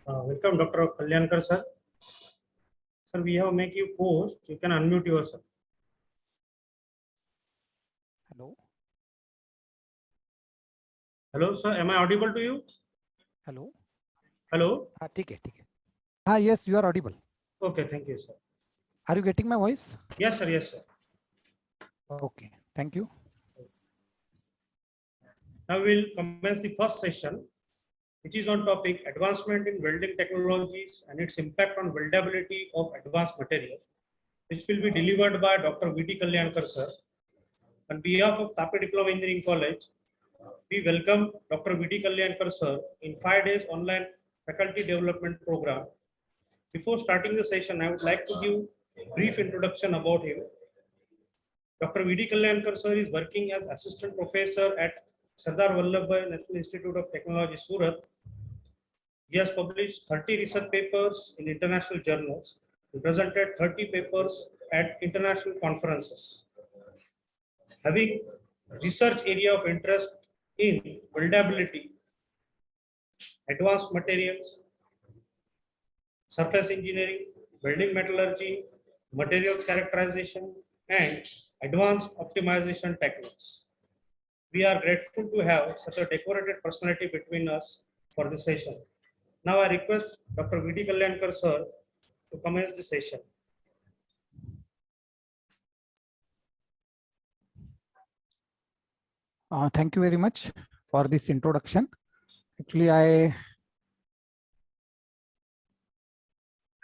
Welcome, Dr. Kalyankar, sir. Sir, we have make you host. You can unmute yourself. Hello. Hello, sir. Am I audible to you? Hello. Hello. ठीक है. Yes, you are audible. Okay, thank you, sir. Are you getting my voice? Yes, sir. Yes, sir. Okay, thank you. Now we'll commence the first session, which is on topic advancement in welding technologies and its impact on weldability of advanced materials, which will be delivered by Dr. V.T. Kalyankar, sir. On behalf of Tape Diploma Engineering College, we welcome Dr. V.T. Kalyankar, sir, in 5 days online faculty development program. Before starting the session, I would like to give a brief introduction about him. Dr. V.D. Kalyankar, sir, is working as assistant professor at Sardar Vallabhbhai National Institute of Technology, Surat. He has published 30 research papers in international journals and presented 30 papers at international conferences. Having research area of interest in weldability, advanced materials, surface engineering, welding metallurgy, materials characterization, and advanced optimization techniques. We are grateful to have such a decorated personality between us for this session. Now I request Dr. V.D. Kalyankar, sir, to commence the session. Thank you very much for this introduction. Actually, I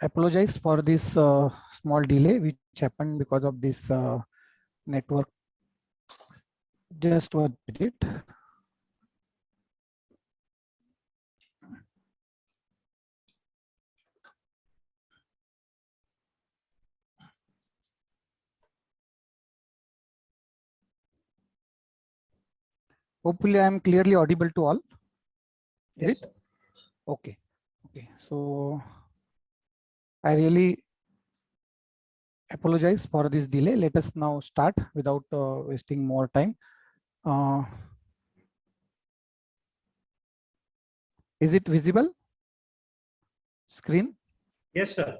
apologize for this small delay which happened because of this network. Just 1 minute. Hopefully, I am clearly audible to all. Is Yes, it? Okay. Okay. So I really apologize for this delay. Let us now start without wasting more time. Is it visible? Screen? Yes, sir.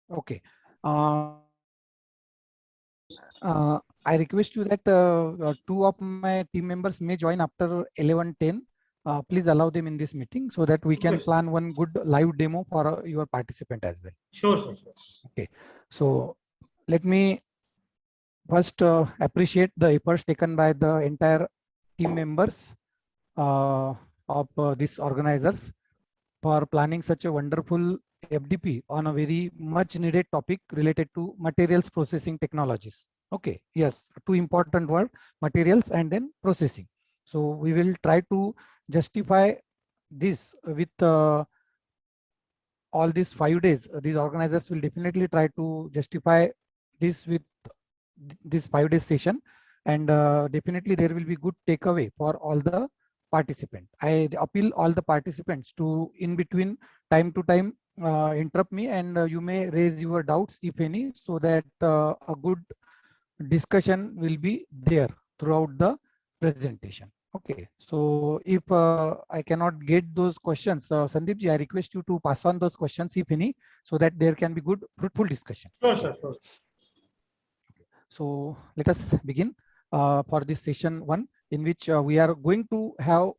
Okay. I request you that 2 of my team members may join after 11:10. Please allow them in this meeting so that we can plan one good live demo for your participant as well. Sure, sir. Sure. Okay. So let me first appreciate the efforts taken by the entire team members of these organizers for planning such a wonderful FDP on a very much needed topic related to materials processing technologies. Okay, yes, 2 important words, materials and then processing. So we will try to justify this with all these 5 days. These organizers will definitely try to justify this with this 5 day session, and definitely there will be good takeaway for all the participants. I appeal all the participants to in between time to time interrupt me, and you may raise your doubts if any, so that a good discussion will be there throughout the presentation. Okay, so if I cannot get those questions, Sandeep ji, I request you to pass on those questions if any, so that there can be good fruitful discussion. Sure, sir. Sure. So let us begin for this session 1, in which we are going to have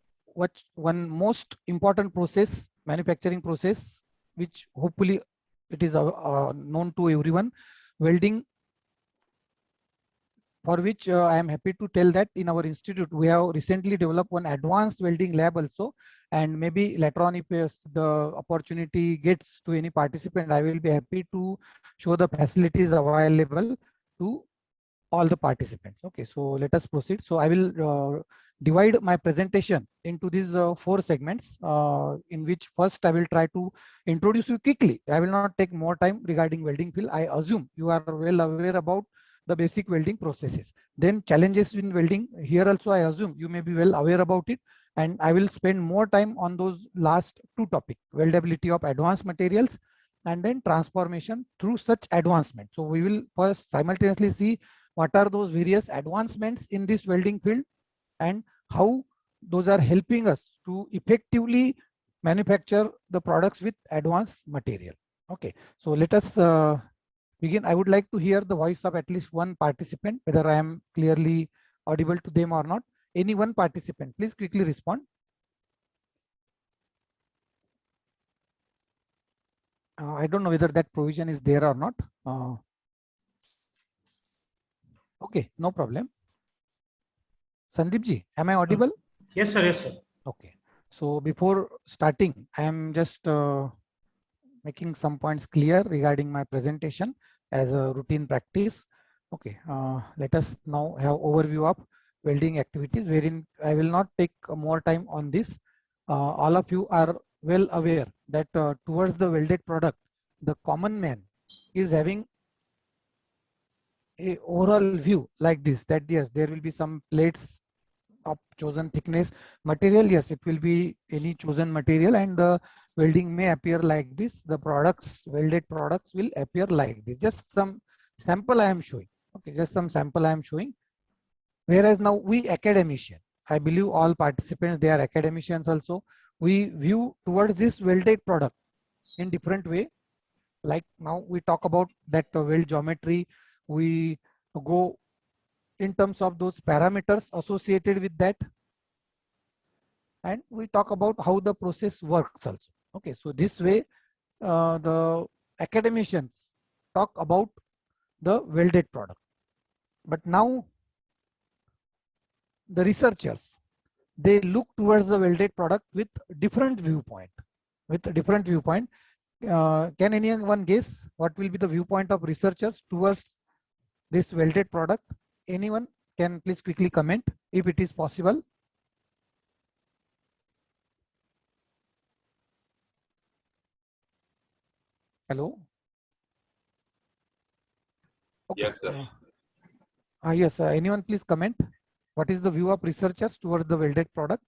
one most important process, manufacturing process, which hopefully it is known to everyone, welding, for which I am happy to tell that in our institute we have recently developed one advanced welding lab also, and maybe later on if the opportunity gets to any participant, I will be happy to show the facilities available to all the participants. Okay, so let us proceed. So I will divide my presentation into these 4 segments, in which first I will try to introduce you quickly. I will not take more time regarding welding field. I assume you are well aware about the basic welding processes. Then challenges in welding, here also I assume you may be well aware about it, and I will spend more time on those last 2 topics, weldability of advanced materials and then transformation through such advancement. So we will first simultaneously see what are those various advancements in this welding field and how those are helping us to effectively manufacture the products with advanced material. Okay, so let us begin. I would like to hear the voice of at least one participant, whether I am clearly audible to them or not. Any one participant, please quickly respond. I don't know whether that provision is there or not. Okay, no problem. Sandeep ji, am I audible? Yes, sir. Yes, sir. Okay. So before starting, I am just making some points clear regarding my presentation as a routine practice. Okay. Let us now have overview of welding activities, wherein I will not take more time on this. All of you are well aware that towards the welded product, the common man is having a overall view like this, that yes, there will be some plates of chosen thickness material. Yes, it will be any chosen material, and the welding may appear like this. The products, welded products, will appear like this. Just some sample I am showing. Okay, just some sample I am showing. Whereas now we academician, I believe all participants, they are academicians also. We view towards this welded product in different way. Like now we talk about that weld geometry. We go in terms of those parameters associated with that, and we talk about how the process works also. Okay, so this way the academicians talk about the welded product. But now the researchers, they look towards the welded product with different viewpoint. Can anyone guess what will be the viewpoint of researchers towards this welded product? Anyone can please quickly comment if it is possible. Hello. Okay. Yes, sir. Yes, anyone please comment. What is the view of researchers towards the welded product?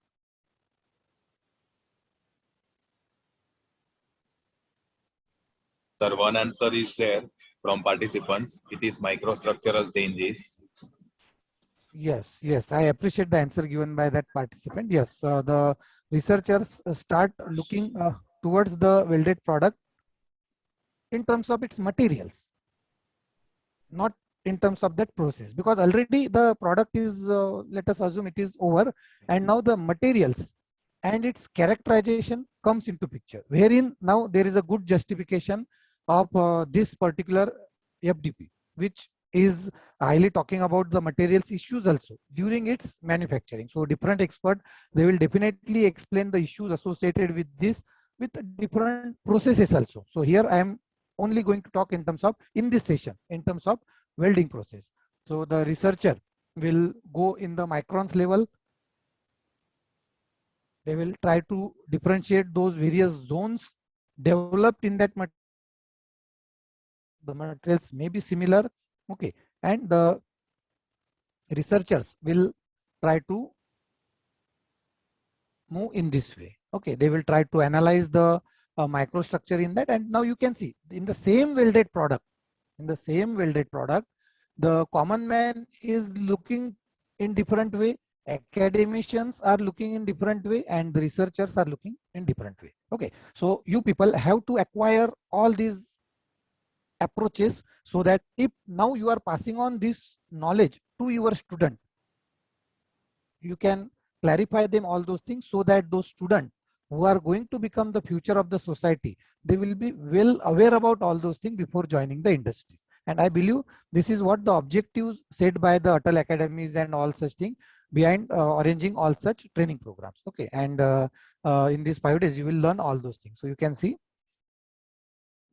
Sir, one answer is there from participants. It is microstructural changes. Yes, yes, I appreciate the answer given by that participant. Yes, the researchers start looking towards the welded product in terms of its materials, not in terms of that process, because already the product is, let us assume it is over, and now the materials and its characterization comes into picture, wherein now there is a good justification of this particular FDP, which is highly talking about the materials issues also during its manufacturing. So different expert, they will definitely explain the issues associated with this with different processes also. So here I am only going to talk in terms of, in this session, in terms of welding process. So the researcher will go in the microns level. They will try to differentiate those various zones developed in that material. The materials may be similar. Okay, and the researchers will try to move in this way. Okay, they will try to analyze the microstructure in that, and now you can see in the same welded product, the common man is looking in different way, academicians are looking in different way, and the researchers are looking in different way. Okay, so you people have to acquire all these approaches, so that if now you are passing on this knowledge to your student, you can clarify them all those things, so that those students who are going to become the future of the society, they will be well aware about all those things before joining the industries. And I believe this is what the objectives set by the Atal Academies and all such things behind arranging all such training programs. Okay, and in these 5 days you will learn all those things. So you can see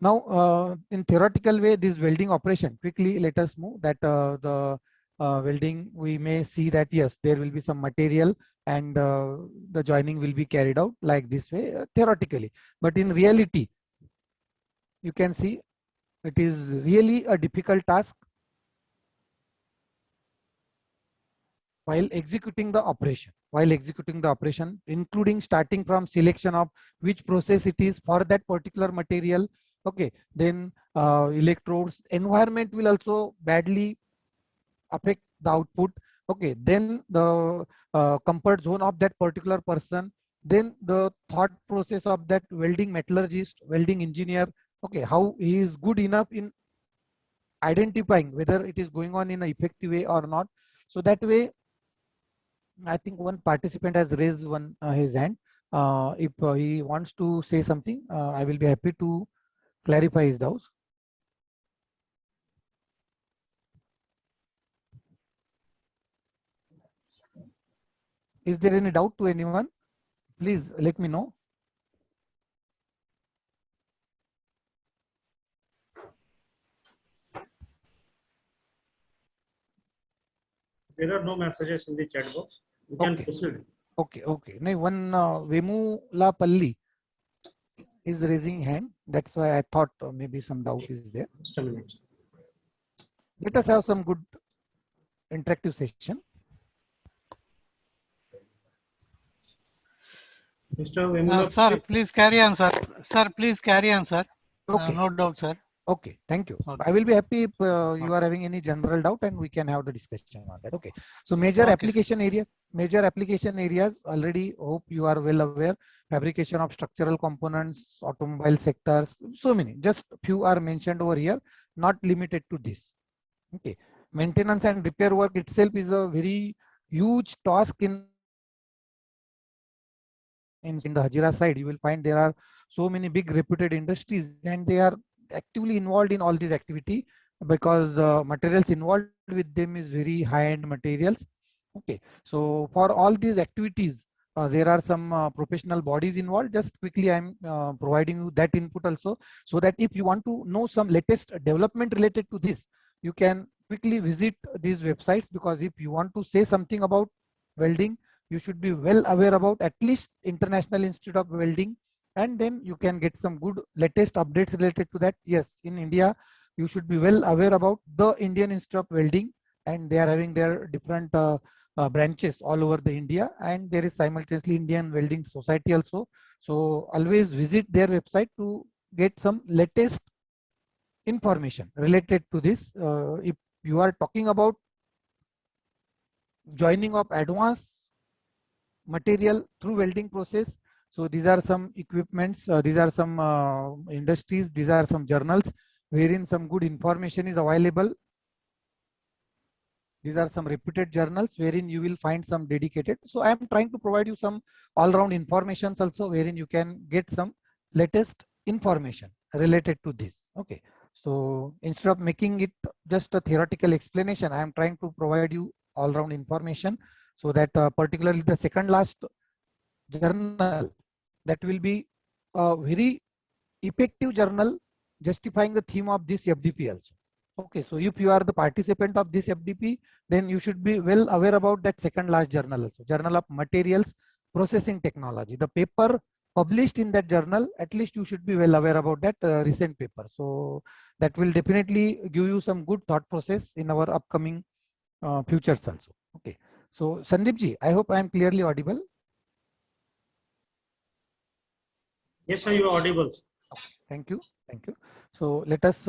now in theoretical way, this welding operation, quickly let us move that the welding, we may see that yes, there will be some material, and the joining will be carried out like this way theoretically, but in reality you can see it is really a difficult task while executing the operation, including starting from selection of which process it is for that particular material. Okay, then electrodes, environment will also badly affect the output. Okay, then the comfort zone of that particular person, then the thought process of that welding metallurgist, welding engineer. Okay, how he is good enough in identifying whether it is going on in an effective way or not. So that way, I think one participant has raised his hand. If he wants to say something, I will be happy to clarify his doubts. Is there any doubt to anyone? Please let me know. There are no messages in the chat box. We can Okay. proceed. Okay. No, one Vemula Palli is raising hand. That's why I thought maybe some doubt is there. Just a minute. Let us have some good interactive session. Mr. Vemula, Sir, please carry on, sir. Sir, please carry on, sir. Okay. No doubt, sir. Okay, thank you. Okay. I will be happy if you are having any general doubt and we can have the discussion on that. Okay. So major Okay, application areas already hope you are well aware. Fabrication of structural components, automobile sectors, so many. Just few are mentioned over here, not limited to this. Okay. Maintenance and repair work itself is a very huge task in the Hazira side. You will find there are so many big reputed industries and they are actively involved in all these activity because the materials involved with them is very high-end materials. Okay, so for all these activities, there are some professional bodies involved. Just quickly, I'm providing you that input also, so that if you want to know some latest development related to this, you can quickly visit these websites, because if you want to say something about welding, you should be well aware about at least International Institute of Welding, and then you can get some good latest updates related to that. Yes, in India, you should be well aware about the Indian Institute of Welding, and they are having their different branches all over the India, and there is simultaneously Indian Welding Society also. So always visit their website to get some latest information related to this. If you are talking about joining of advanced material through welding process, so these are some equipments, these are some industries, these are some journals wherein some good information is available. These are some reputed journals wherein you will find some dedicated. So I am trying to provide you some all-round informations also, wherein you can get some latest information related to this. Okay. So instead of making it just a theoretical explanation, I am trying to provide you all-round information, so that particularly the second last journal, that will be a very effective journal justifying the theme of this FDP also. Okay, so if you are the participant of this FDP, then you should be well aware about that second last journal also, Journal of Materials Processing Technology. The paper published in that journal, at least you should be well aware about that recent paper. So that will definitely give you some good thought process in our upcoming futures also. Okay, so Sandeep ji, I hope I am clearly audible. Yes, sir, you are audible. Thank you. So let us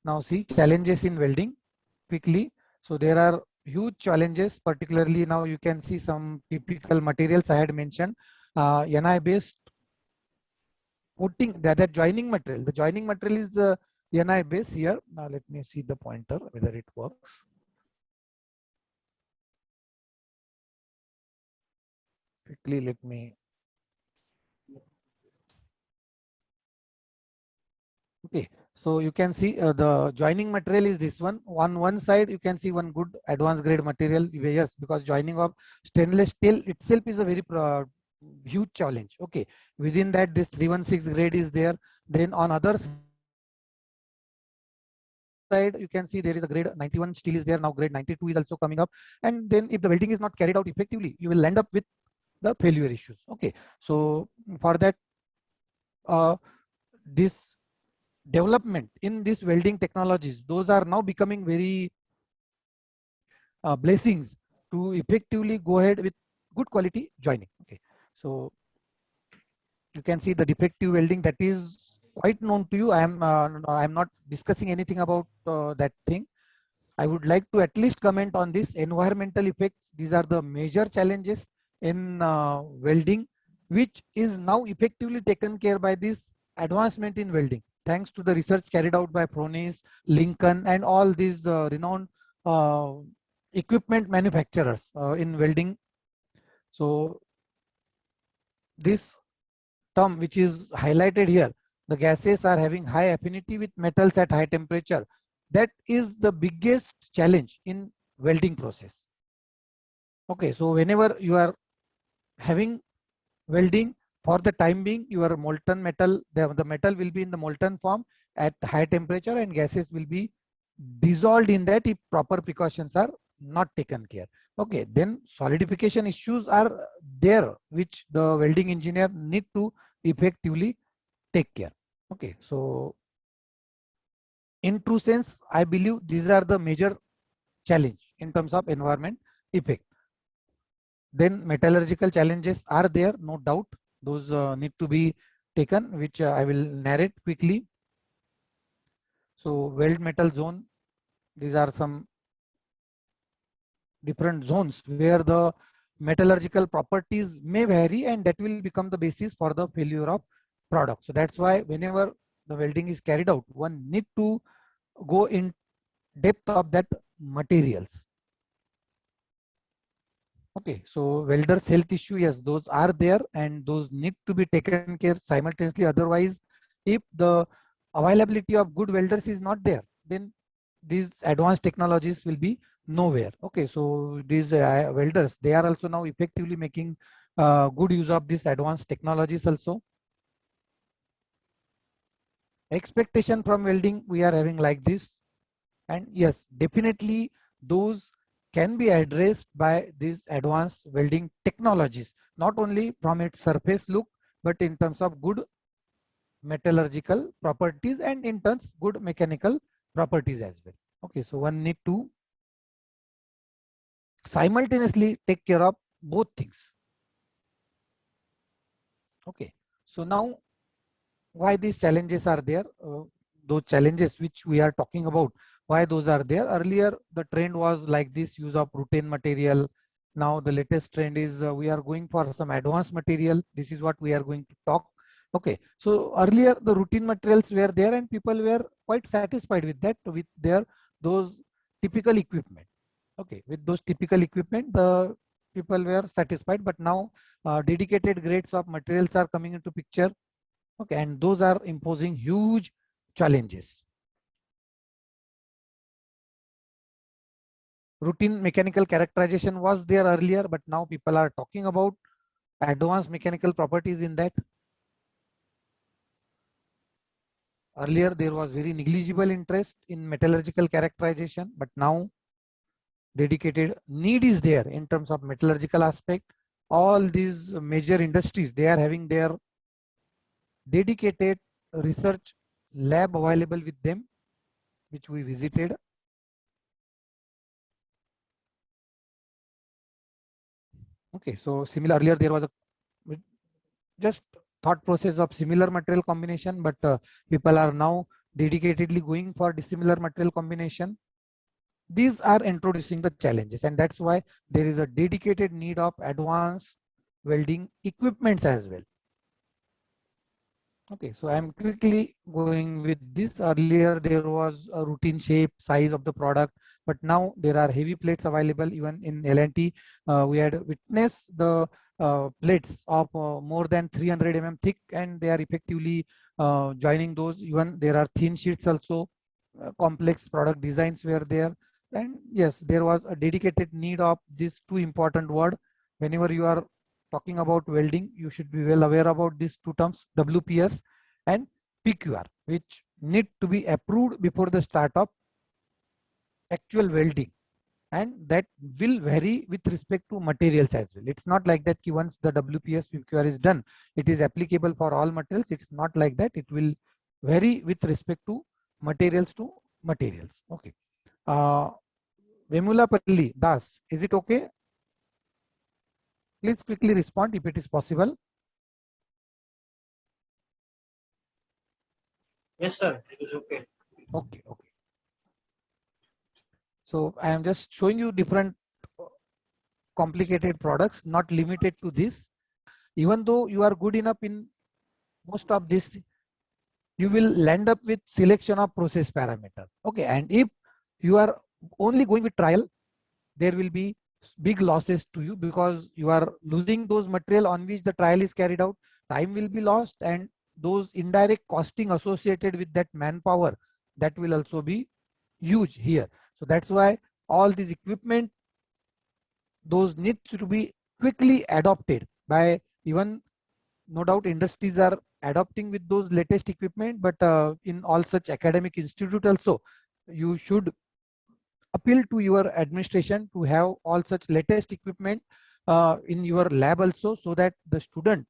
now see challenges in welding quickly. So there are huge challenges, particularly now you can see some typical materials I had mentioned. Ni based coating, that joining material. The joining material is Ni base here. Now let me see the pointer whether it works. Quickly, let me. Okay, so you can see the joining material is this one. On one side, you can see one good advanced grade material. Yes, because joining of stainless steel itself is a very huge challenge. Okay, within that, this 316 grade is there. Then on other side, you can see there is a grade 91 steel is there. Now grade 92 is also coming up. And then if the welding is not carried out effectively, you will end up with the failure issues. Okay, so for that, this development in these welding technologies, those are now becoming very blessings to effectively go ahead with good quality joining. Okay, so you can see the defective welding, that is quite known to you. I am not discussing anything about that thing. I would like to at least comment on this environmental effects. These are the major challenges in welding, which is now effectively taken care by this advancement in welding, thanks to the research carried out by Fronis, Lincoln, and all these renowned uh, equipment manufacturers in welding. So this term which is highlighted here, the gases are having high affinity with metals at high temperature. That is the biggest challenge in welding process. Okay, so whenever you are having welding, for the time being, your molten metal, the metal will be in the molten form at high temperature, and gases will be dissolved in that if proper precautions are not taken care. Okay, then solidification issues are there, which the welding engineer need to effectively take care. Okay, so in true sense, I believe these are the major challenge in terms of environment effect. Then metallurgical challenges are there, no doubt. Those need to be taken, which I will narrate quickly. So weld metal zone, these are some different zones where the metallurgical properties may vary, and that will become the basis for the failure of product. So that's why whenever the welding is carried out, one need to go in depth of that materials. Okay, so welders health issue, yes, those are there and those need to be taken care simultaneously. Otherwise, if the availability of good welders is not there, then these advanced technologies will be nowhere. Okay, so these welders, they are also now effectively making good use of these advanced technologies also. Expectation from welding, we are having like this, and yes, definitely those can be addressed by these advanced welding technologies, not only from its surface look, but in terms of good metallurgical properties and in terms good mechanical properties as well. Okay, so one need to simultaneously take care of both things. Okay, so now why these challenges are there? Those challenges which we are talking about, why those are there? Earlier the trend was like this, use of routine material. Now the latest trend is we are going for some advanced material. This is what we are going to talk. Okay, so earlier the routine materials were there and people were quite satisfied with that, with their those typical equipment. Okay, with those typical equipment the people were satisfied, but now dedicated grades of materials are coming into picture. Okay, and those are imposing huge challenges. Routine mechanical characterization was there earlier, but now people are talking about advanced mechanical properties in that. Earlier there was very negligible interest in metallurgical characterization, but now dedicated need is there in terms of metallurgical aspect. All these major industries, they are having their dedicated research lab available with them, which we visited. Okay, so similar, earlier there was a just thought process of similar material combination, but people are now dedicatedly going for dissimilar material combination. These are introducing the challenges, and that's why there is a dedicated need of advanced welding equipments as well. Okay, so I'm quickly going with this. Earlier there was a routine shape, size of the product, but now there are heavy plates available. Even in L&T, we had witnessed the plates of more than 300 mm thick, and they are effectively joining those. Even there are thin sheets also. Complex product designs were there, and yes, there was a dedicated need of these two important word. Whenever you are talking about welding, you should be well aware about these two terms, WPS and PQR, which need to be approved before the start of actual welding, and that will vary with respect to materials as well. It's not like that once the WPS PQR is done, it is applicable for all materials. It's not like that. It will vary with respect to materials to materials. Okay. Vemulapalli Das, is it okay? Please quickly respond if it is possible. Yes, sir. It is okay. Okay, okay. So I am just showing you different complicated products, not limited to this. Even though you are good enough in most of this, you will land up with selection of process parameter. Okay, and if you are only going with trial, there will be big losses to you because you are losing those material on which the trial is carried out. Time will be lost, and those indirect costing associated with that manpower, that will also be huge here. So that's why all these equipment, those needs to be quickly adopted by, even no doubt industries are adopting with those latest equipment, but in all such academic institute also, you should appeal to your administration to have all such latest equipment in your lab also, so that the student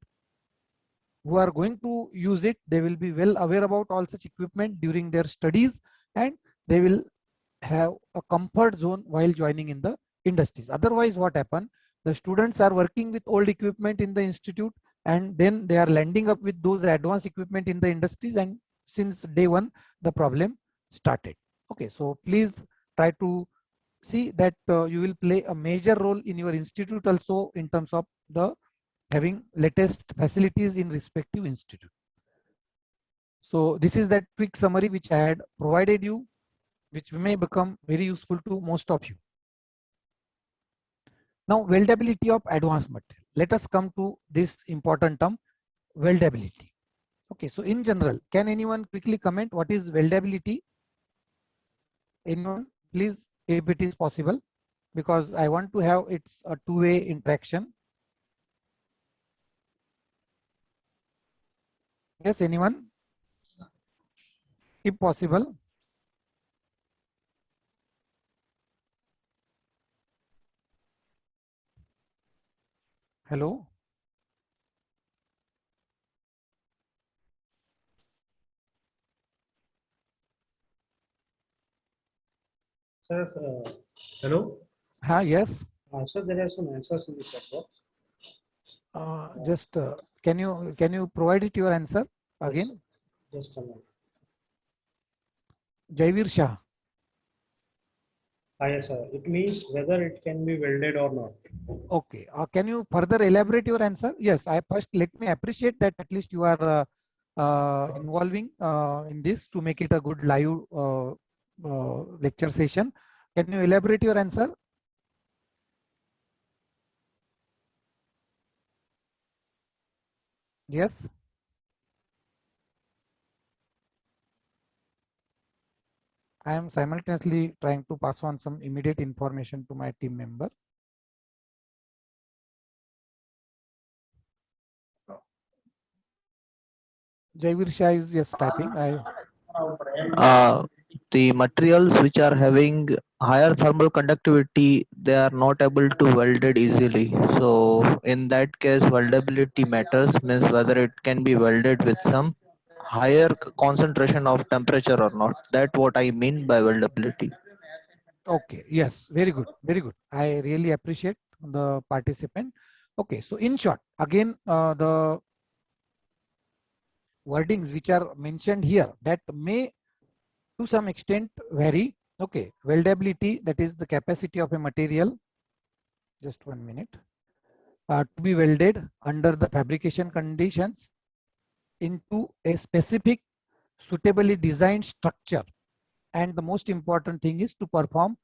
who are going to use it, they will be well aware about all such equipment during their studies, and they will have a comfort zone while joining in the industries. Otherwise, what happen? The students are working with old equipment in the institute, and then they are landing up with those advanced equipment in the industries, and since day one, the problem started. Okay, so please try to see that you will play a major role in your institute also in terms of the having latest facilities in respective institute. So this is that quick summary which I had provided you, which may become very useful to most of you. Now, weldability of advanced material. Let us come to this important term, weldability. Okay, so in general, can anyone quickly comment what is weldability? Anyone, please, if it is possible, because I want to have it's a two-way interaction. Yes, anyone? If possible. Hello? Sir, hello. Yes. Sir, there are some answers in the chat box. Just can you provide it your answer again? Just a moment. Jaivir Shah. Yes, sir. It means whether it can be welded or not. Okay. Can you further elaborate your answer? Yes. I first let me appreciate that at least you are involving in this to make it a good live lecture session. Can you elaborate your answer? Yes. I am simultaneously trying to pass on some immediate information to my team member. Jaivir Shah is just typing. The materials which are having higher thermal conductivity, they are not able to weld it easily. So in that case, weldability matters, means whether it can be welded with some higher concentration of temperature or not. That what I mean by weldability. Okay, yes, very good, very good. I really appreciate the participant. Okay, so in short, again, the wordings which are mentioned here, that may to some extent vary. Okay, weldability, that is the capacity of a material, just 1 minute, to be welded under the fabrication conditions into a specific suitably designed structure. And the most important thing is to perform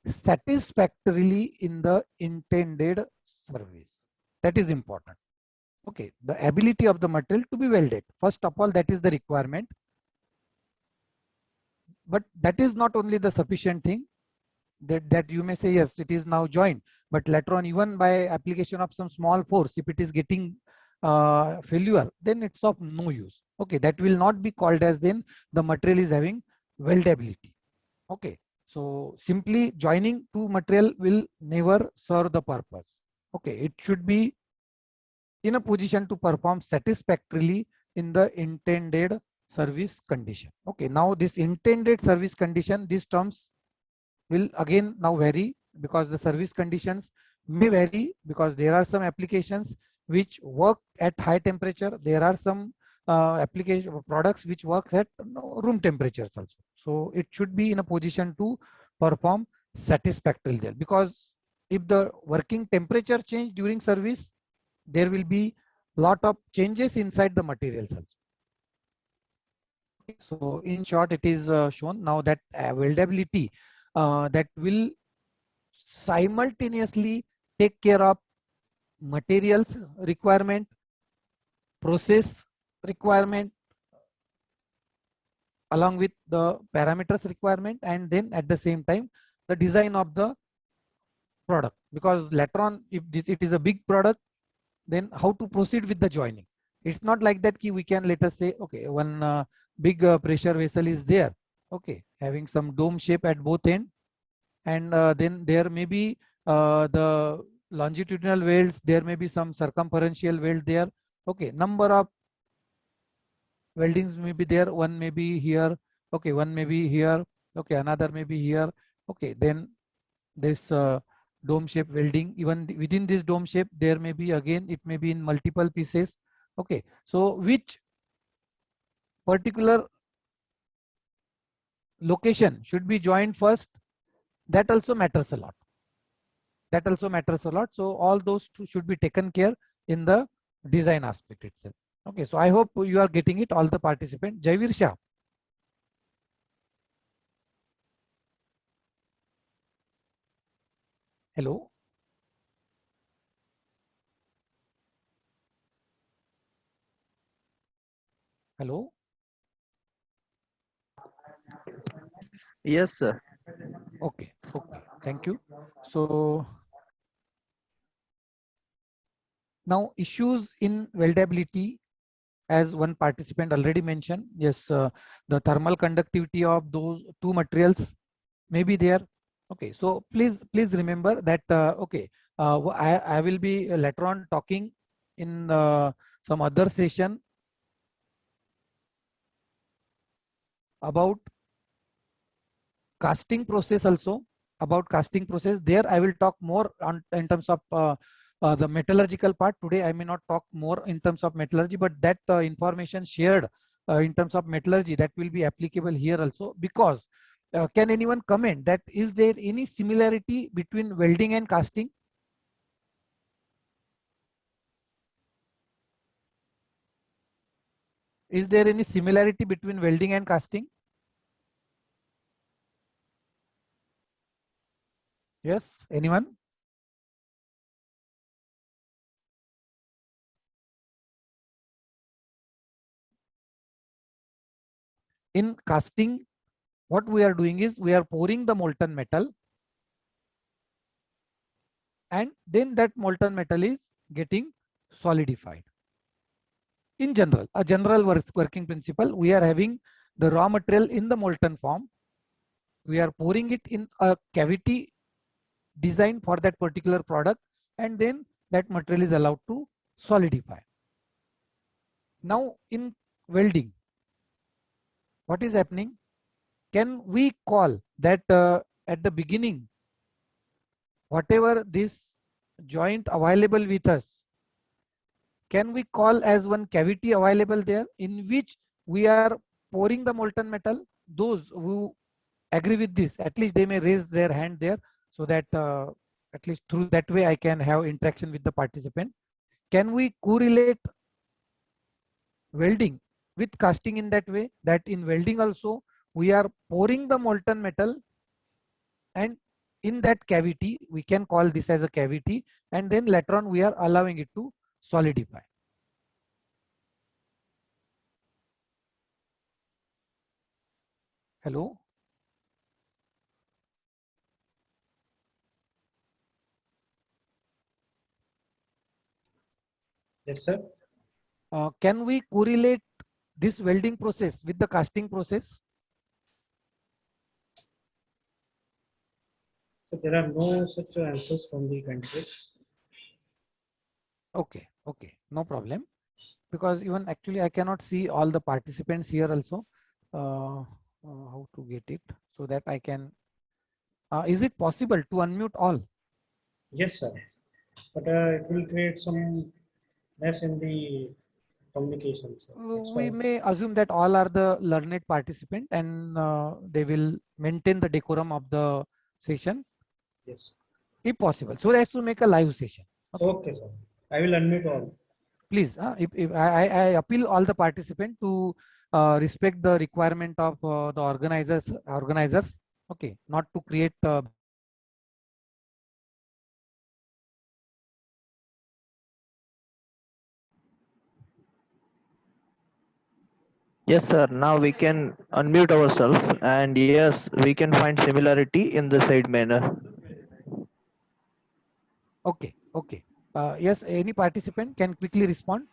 satisfactorily in the intended service. That is important. Okay, the ability of the material to be welded. First of all, that is the requirement. But that is not only the sufficient thing that you may say, yes, it is now joined. But later on, even by application of some small force, if it is getting failure, then it's of no use. Okay, that will not be called as then the material is having weldability. Okay, so simply joining two material will never serve the purpose. Okay, it should be in a position to perform satisfactorily in the intended service condition. Okay, now this intended service condition, these terms will again now vary because the service conditions may vary because there are some applications which work at high temperature. There are some application products which works at room temperatures also. So it should be in a position to perform satisfactory there, because if the working temperature change during service, there will be lot of changes inside the materials also. So in short, it is shown now that weldability that will simultaneously take care of materials requirement, process requirement, along with the parameters requirement, and then at the same time the design of the product. Because later on, if it is a big product, then how to proceed with the joining. It's not like that we can, let us say, okay, one big pressure vessel is there, okay, having some dome shape at both end, and then there may be the longitudinal welds, there may be some circumferential weld there, okay, number of weldings may be there, one may be here, okay, one may be here, okay, another may be here, okay, then this dome shape welding, even within this dome shape there may be, again it may be in multiple pieces, okay. So which particular location should be joined first, that also matters a lot, that also matters a lot. So all those two should be taken care in the design aspect itself. Okay, so I hope you are getting it, all the participants. Jaivir Shah. Hello. Hello. Yes, sir. Okay, okay, thank you. So now issues in weldability, as one participant already mentioned, yes, the thermal conductivity of those two materials may be there. Okay, so please remember that okay, I will be later on talking in some other session about casting process also, about casting process. There I will talk more on in terms of the metallurgical part. Today I may not talk more in terms of metallurgy, but that information shared in terms of metallurgy, that will be applicable here also. Because can anyone comment that is there any similarity between welding and casting? Is there any similarity between welding and casting? Yes, anyone? In casting, what we are doing is we are pouring the molten metal, and then that molten metal is getting solidified. In general, a general working principle, we are having the raw material in the molten form, we are pouring it in a cavity designed for that particular product, and then that material is allowed to solidify. Now in welding, what is happening? Can we call that at the beginning, whatever this joint available with us, can we call as one cavity available there, in which we are pouring the molten metal? Those who agree with this, at least they may raise their hand there, so that at least through that way I can have interaction with the participant. Can we correlate welding with casting in that way, that in welding also we are pouring the molten metal, and in that cavity, we can call this as a cavity, and then later on we are allowing it to solidify. Hello. Yes, sir. Can we correlate this welding process with the casting process? So there are no such answers from the candidates. Okay, okay, no problem. Because even actually I cannot see all the participants here also. How to get it so that I can. Is it possible to unmute all? Yes, sir. But it will create some mess in the communication. Sir. That's We why. may assume that all are the learned participant, and they will maintain the decorum of the session Yes. if possible, so as to make a live session. Okay, sir. I will unmute all. Please, if I appeal all the participants to respect the requirement of the organizers, okay, not to create Yes, sir. Now we can unmute ourselves, and yes, we can find similarity in the said manner. okay, okay. Yes, any participant can quickly respond.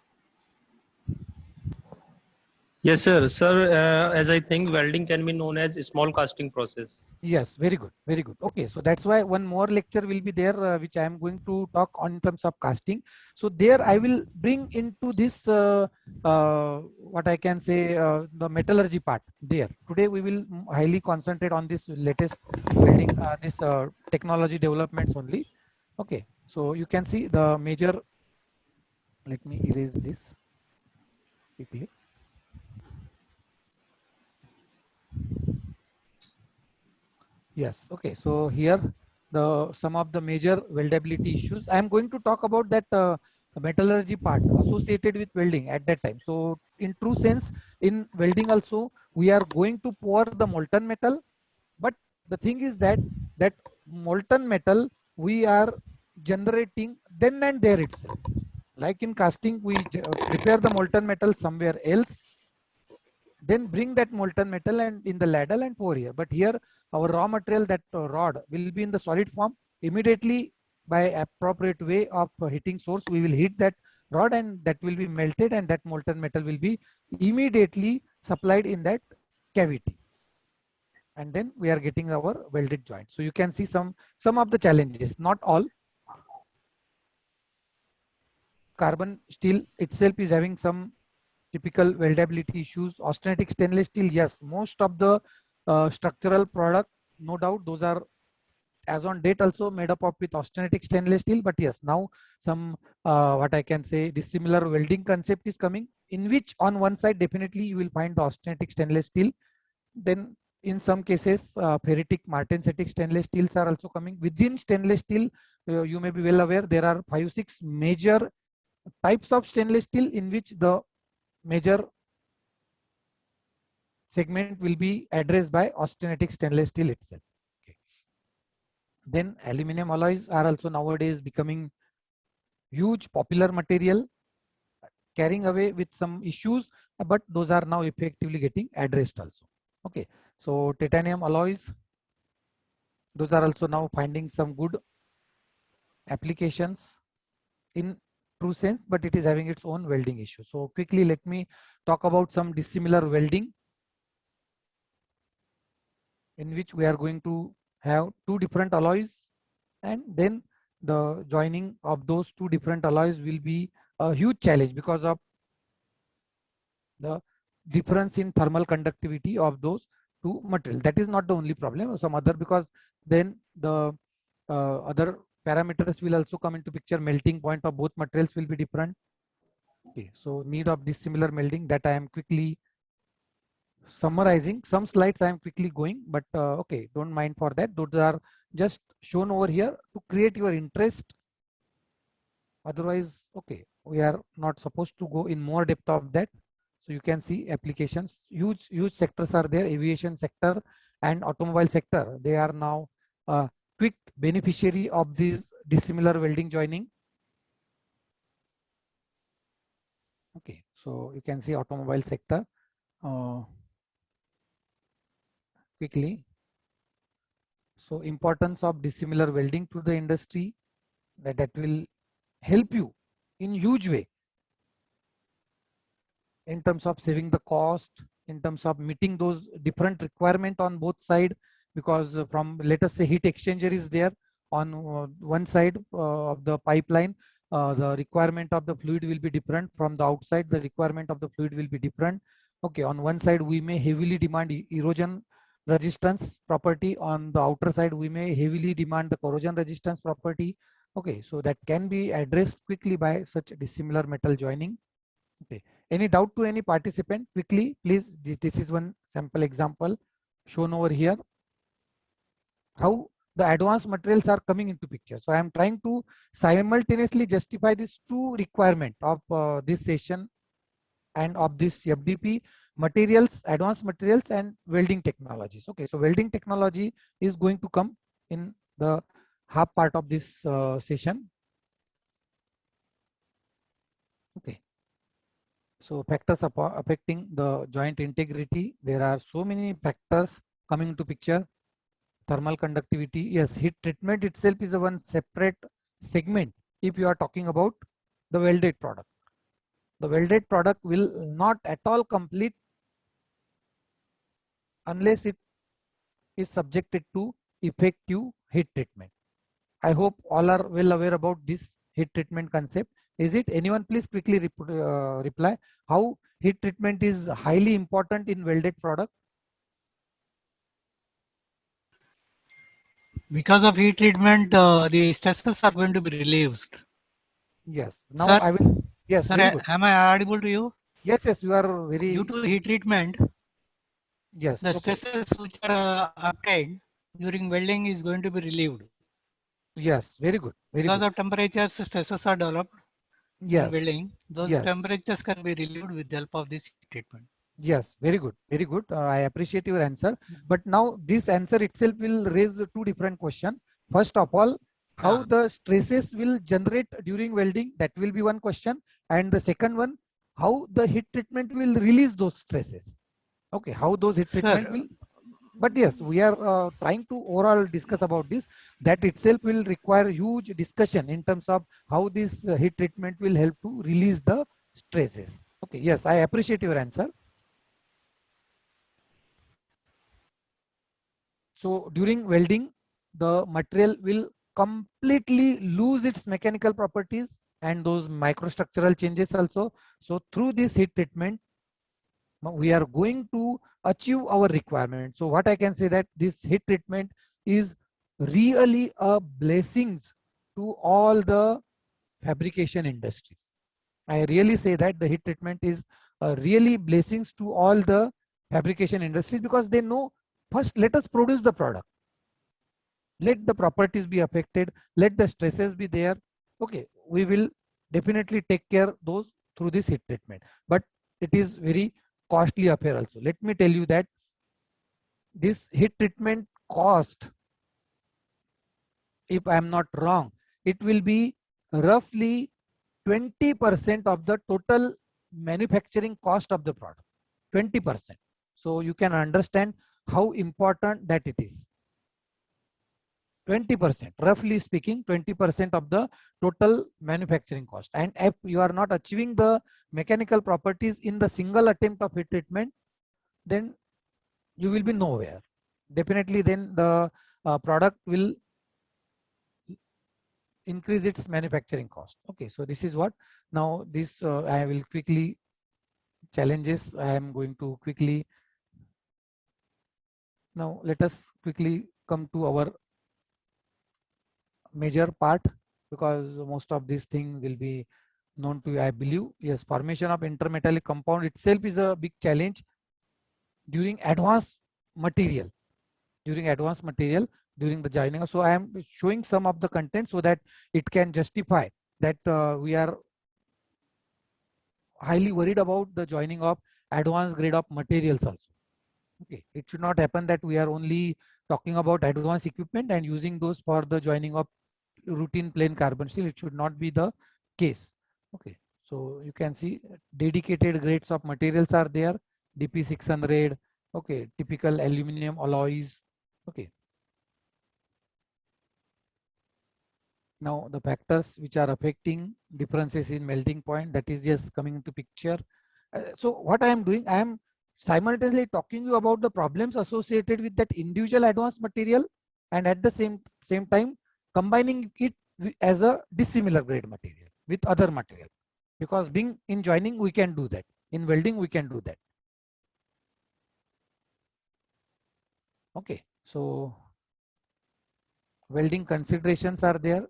Yes, sir. Sir, as I think welding can be known as a small casting process. Yes, very good, very good. Okay, so that's why one more lecture will be there, which I am going to talk on in terms of casting. So there I will bring into this what I can say the metallurgy part there. Today we will highly concentrate on this latest welding, this technology developments only. Okay, so you can see the major. Let me erase this quickly. Yes. Okay. So here the some of the major weldability issues. I am going to talk about that metallurgy part associated with welding at that time. So in true sense, in welding also we are going to pour the molten metal, but the thing is that that molten metal we are generating then and there itself. Like in casting, we prepare the molten metal somewhere else, then bring that molten metal and in the ladle and pour here. But here our raw material, that rod will be in the solid form. Immediately by appropriate way of heating source, we will heat that rod and that will be melted, and that molten metal will be immediately supplied in that cavity. And then we are getting our welded joint. So you can see some of the challenges, not all. Carbon steel itself is having some typical weldability issues. Austenitic stainless steel, yes, most of the structural product, no doubt, those are as on date also made up of with austenitic stainless steel. But yes, now some what I can say dissimilar welding concept is coming, in which on one side definitely you will find the austenitic stainless steel. Then in some cases ferritic martensitic stainless steels are also coming. Within stainless steel, you may be well aware there are 5-6 major types of stainless steel, in which the major segment will be addressed by austenitic stainless steel itself. Okay. Then aluminum alloys are also nowadays becoming huge popular material, carrying away with some issues, but those are now effectively getting addressed also. Okay, so titanium alloys, those are also now finding some good applications in true sense, but it is having its own welding issue. So quickly let me talk about some dissimilar welding, in which we are going to have two different alloys, and then the joining of those two different alloys will be a huge challenge because of the difference in thermal conductivity of those two materials. That is not the only problem, some other, because then the other parameters will also come into picture. Melting point of both materials will be different. Okay, so need of dissimilar melding, that I am quickly summarizing. Some slides I am quickly going, but okay, don't mind for that. Those are just shown over here to create your interest. Otherwise, okay, we are not supposed to go in more depth of that. So you can see applications, huge sectors are there. Aviation sector and automobile sector, they are now quick beneficiary of this dissimilar welding joining. Okay, so you can see automobile sector quickly. So importance of dissimilar welding to the industry, that will help you in huge way in terms of saving the cost, in terms of meeting those different requirement on both side, because from, let us say, heat exchanger is there on one side of the pipeline, the requirement of the fluid will be different. From the outside, the requirement of the fluid will be different. Okay, on one side we may heavily demand erosion resistance property, on the outer side we may heavily demand the corrosion resistance property. Okay, so that can be addressed quickly by such dissimilar metal joining. Okay, any doubt to any participant quickly, please? This is one sample example shown over here, how the advanced materials are coming into picture. So I am trying to simultaneously justify these two requirement of this session and of this FDP: materials, advanced materials, and welding technologies. Okay, so welding technology is going to come in the half part of this session. Okay, so factors affecting the joint integrity. There are so many factors coming into picture. Thermal conductivity, yes, heat treatment itself is a one separate segment if you are talking about the welded product. The welded product will not at all complete unless it is subjected to effective heat treatment. I hope all are well aware about this heat treatment concept. Is it? Anyone please quickly reply how heat treatment is highly important in welded product. Because of heat treatment, the stresses are going to be relieved. Yes, now Sir, I will. Yes, sir, very good. am I audible to you? Yes, yes, you are very. Due to heat treatment, Yes, the okay. stresses which are obtained during welding is going to be relieved. Yes, very good. Very Because good. of temperatures, stresses are developed in Yes, welding. Those yes. temperatures can be relieved with the help of this heat treatment. Yes, very good, very good. I appreciate your answer. But now this answer itself will raise two different questions. First of all, how Yeah. the stresses will generate during welding, that will be one question. And the second one, how the heat treatment will release those stresses. Okay, how those heat treatment Sir, will. But yes, we are trying to overall discuss about this. That itself will require huge discussion in terms of how this heat treatment will help to release the stresses. Okay, yes, I appreciate your answer. So during welding, the material will completely lose its mechanical properties and those microstructural changes also. So through this heat treatment, we are going to achieve our requirement. So what I can say that this heat treatment is really a blessing to all the fabrication industries. I really say that the heat treatment is really blessings to all the fabrication industries, because they know first let us produce the product. Let the properties be affected, let the stresses be there. Okay, we will definitely take care those through this heat treatment. But it is very costly affair also. Let me tell you that this heat treatment cost, if I am not wrong, it will be roughly 20% of the total manufacturing cost of the product. 20%. So you can understand how important that it is. 20%, roughly speaking, 20% of the total manufacturing cost. And if you are not achieving the mechanical properties in the single attempt of heat treatment, then you will be nowhere. Definitely then the product will increase its manufacturing cost. Okay, so this is what now this I will quickly challenges. I am going to quickly now let us quickly come to our major part, because most of these things will be known to you, I believe. Yes, formation of intermetallic compound itself is a big challenge during advanced material. During the joining. So I am showing some of the content so that it can justify that we are highly worried about the joining of advanced grade of materials also. Okay, it should not happen that we are only talking about advanced equipment and using those for the joining of routine plain carbon steel. It should not be the case. Okay, so you can see dedicated grades of materials are there. DP600. Okay, typical aluminum alloys. Okay. Now the factors which are affecting differences in melting point, that is just coming into picture. So what I am doing, I am simultaneously talking you about the problems associated with that individual advanced material, and at the same time combining it as a dissimilar grade material with other material, because being in joining we can do that, in welding we can do that. Okay, so welding considerations are there.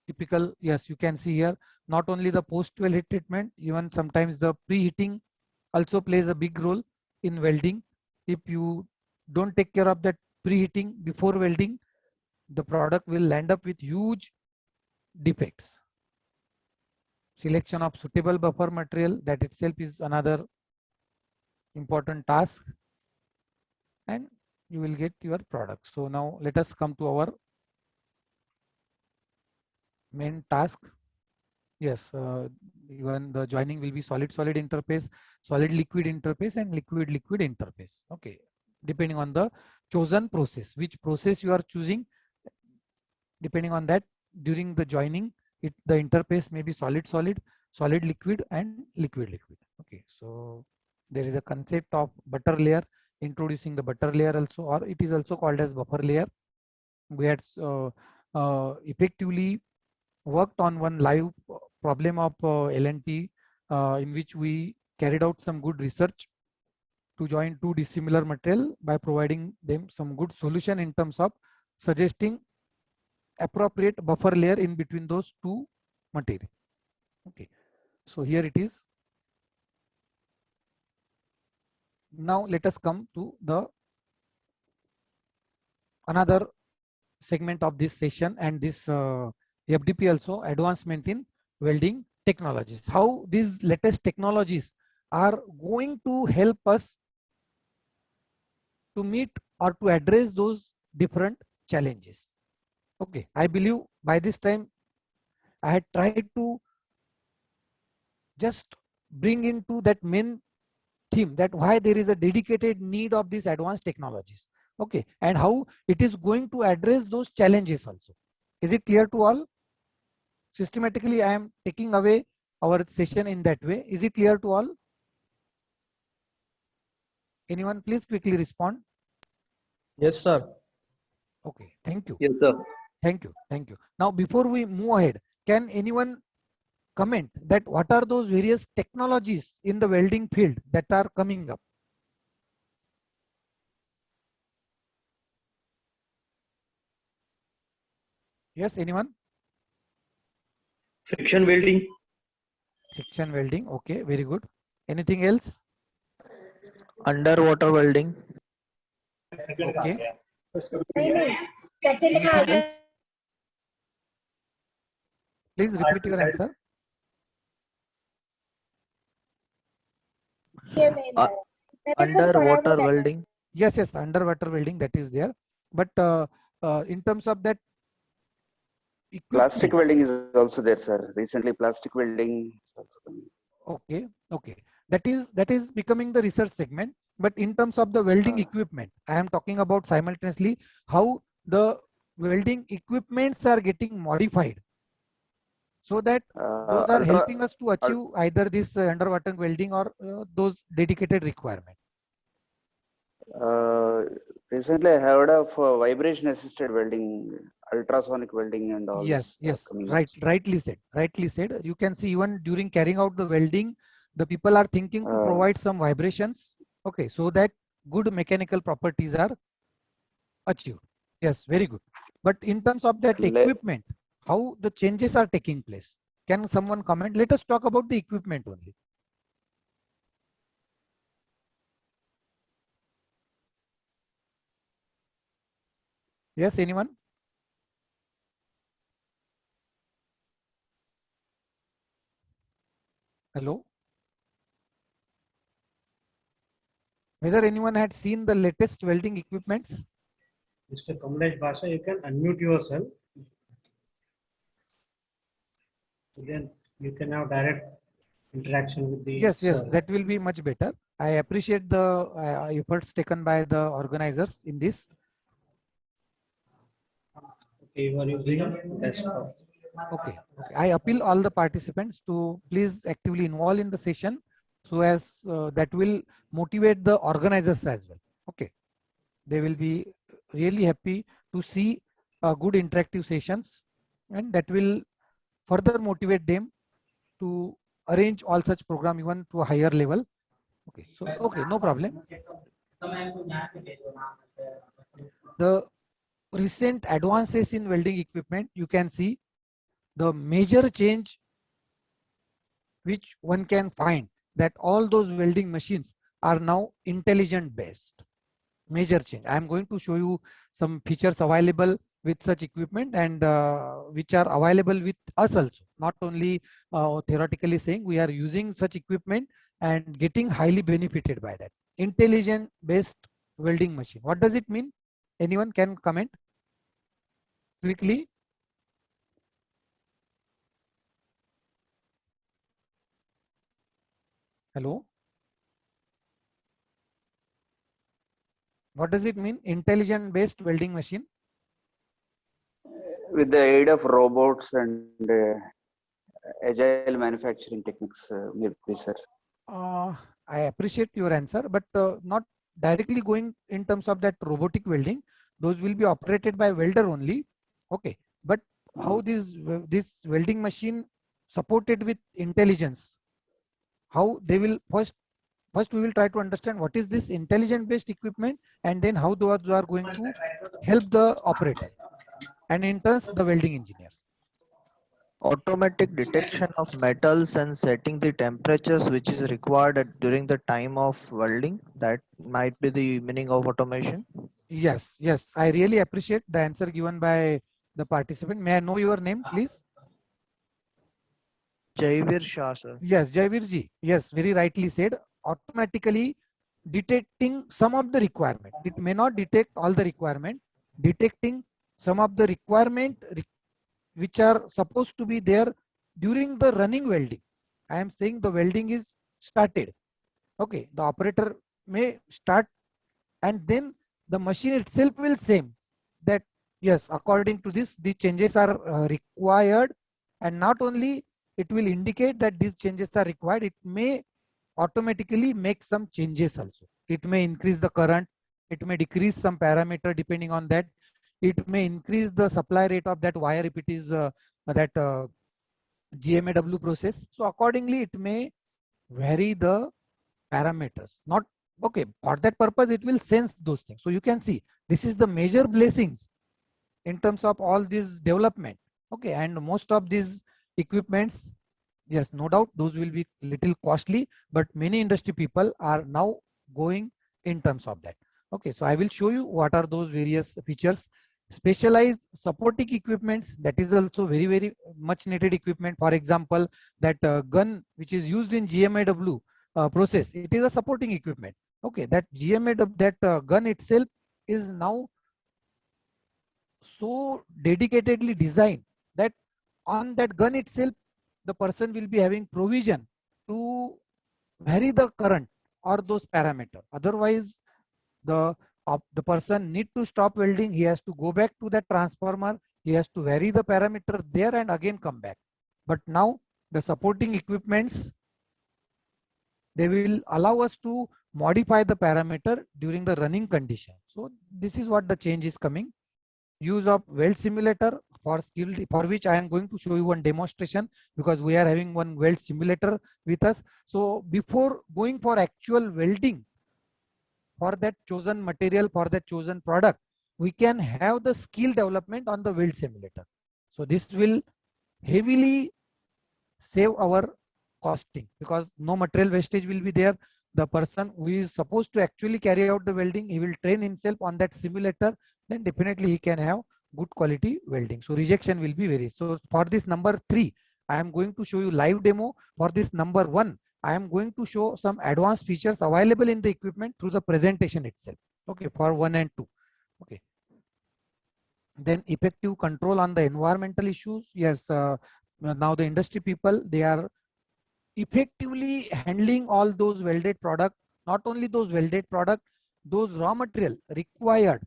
Typical, yes, you can see here not only the post-weld heat treatment, even sometimes the preheating also plays a big role in welding. If you don't take care of that preheating before welding, the product will land up with huge defects. Selection of suitable buffer material, that itself is another important task, and you will get your product. So now let us come to our main task. Yes, even the joining will be solid-solid interface, solid-liquid interface, and liquid-liquid interface. Okay, depending on the chosen process, which process you are choosing, depending on that, during the joining, the interface may be solid-solid, solid-liquid, and liquid-liquid. Okay, so there is a concept of butter layer, introducing the butter layer also, or it is also called as buffer layer. We had effectively worked on one live problem of L&T in which we carried out some good research to join two dissimilar material by providing them some good solution in terms of suggesting appropriate buffer layer in between those two material. Okay, so here it is. Now let us come to the another segment of this session and this FDP also, advancement in welding technologies. How these latest technologies are going to help us to meet or to address those different challenges. Okay, I believe by this time I had tried to just bring into that main theme that why there is a dedicated need of these advanced technologies. Okay, and how it is going to address those challenges also. Is it clear to all? Systematically, I am taking away our session in that way. Is it clear to all? Anyone, please quickly respond. Yes, sir. Okay, thank you. Yes, sir. Thank you. Thank you. Now, before we move ahead, can anyone comment that what are those various technologies in the welding field that are coming up? Yes, anyone? Friction welding. Friction welding. Okay, very good. Anything else? Underwater welding. Okay. Anything else? Please repeat your answer. Underwater welding. Yes, yes, underwater welding, that is there. But in terms of that Plastic equipment, welding is also there, sir. Recently, plastic welding is also coming. okay, okay, that is becoming the research segment. But in terms of the welding equipment, I am talking about simultaneously how the welding equipments are getting modified so that those are helping us to achieve either this underwater welding or those dedicated requirement. Recently, I heard of vibration assisted welding, ultrasonic welding, and all. Yes, yes, right, rightly said, rightly said. You can see even during carrying out the welding, the people are thinking to provide some vibrations, okay, so that good mechanical properties are achieved. Yes, very good. But in terms of that equipment, how the changes are taking place? Can someone comment? Let us talk about the equipment only. Yes, anyone? Hello? Whether anyone had seen the latest welding equipments? Mr. Kamlesh Basha, you can unmute yourself. Then you can have direct interaction with the Yes, yes, sir. that will be much better. I appreciate the efforts taken by the organizers in this. Okay, you are using desktop. Okay, okay. I appeal all the participants to please actively involve in the session so as that will motivate the organizers as well. Okay, they will be really happy to see good interactive sessions, and that will further motivate them to arrange all such program even to a higher level. Okay, so okay, no problem. The recent advances in welding equipment, you can see the major change which one can find that all those welding machines are now intelligent based. major change. I am going to show you some features available with such equipment and which are available with us also. Not only theoretically saying, we are using such equipment and getting highly benefited by that. Intelligent based welding machine. What does it mean? Anyone can comment quickly? Hello? What does it mean? Intelligent based welding machine? With the aid of robots and agile manufacturing techniques, maybe, sir. I appreciate your answer, but not directly going in terms of that robotic welding. Those will be operated by welder only. Okay, but how this welding machine supported with intelligence? How they will first we will try to understand what is this intelligent based equipment, and then how those are going to help the operator and in turn the welding engineers. Automatic detection of metals and setting the temperatures which is required during the time of welding. That might be the meaning of automation. Yes, yes. I really appreciate the answer given by the participant. May I know your name, please? Jaivir Shah, sir. Yes, Jaivir ji. Yes, very rightly said. Automatically detecting some of the requirement. It may not detect all the requirement. Detecting some of the requirement which are supposed to be there during the running welding. I am saying the welding is started. Okay, the operator may start and then the machine itself will say that yes, according to this, the changes are required, and not only it will indicate that these changes are required, it may automatically make some changes also. It may increase the current, it may decrease some parameter depending on that. It may increase the supply rate of that wire if it is that GMAW process. So accordingly, it may vary the parameters. Not okay, for that purpose it will sense those things. So you can see this is the major blessings in terms of all this development. Okay, and most of these equipments, yes, no doubt those will be little costly, but many industry people are now going in terms of that. Okay, so I will show you what are those various features. Specialized supporting equipments, that is also very much needed equipment. For example, that gun which is used in GMAW process, it is a supporting equipment. Okay, that GMAW, that gun itself is now so dedicatedly designed that on that gun itself the person will be having provision to vary the current or those parameter. Otherwise the person need to stop welding, he has to go back to that transformer, he has to vary the parameter there and again come back. But now the supporting equipments, they will allow us to modify the parameter during the running condition. So this is what the change is coming. Use of weld simulator for skill, for which I am going to show you one demonstration, because we are having one weld simulator with us. So before going for actual welding for that chosen material, for that chosen product, we can have the skill development on the weld simulator. So this will heavily save our costing, because no material wastage will be there. The person who is supposed to actually carry out the welding, he will train himself on that simulator, then definitely he can have good quality welding. So rejection will be very. So for this number 3, I am going to show you live demo. For this number 1, I am going to show some advanced features available in the equipment through the presentation itself. Okay, for 1 and 2. Okay. Then effective control on the environmental issues. Yes, now the industry people, they are effectively handling all those welded product. Not only those welded product, those raw material required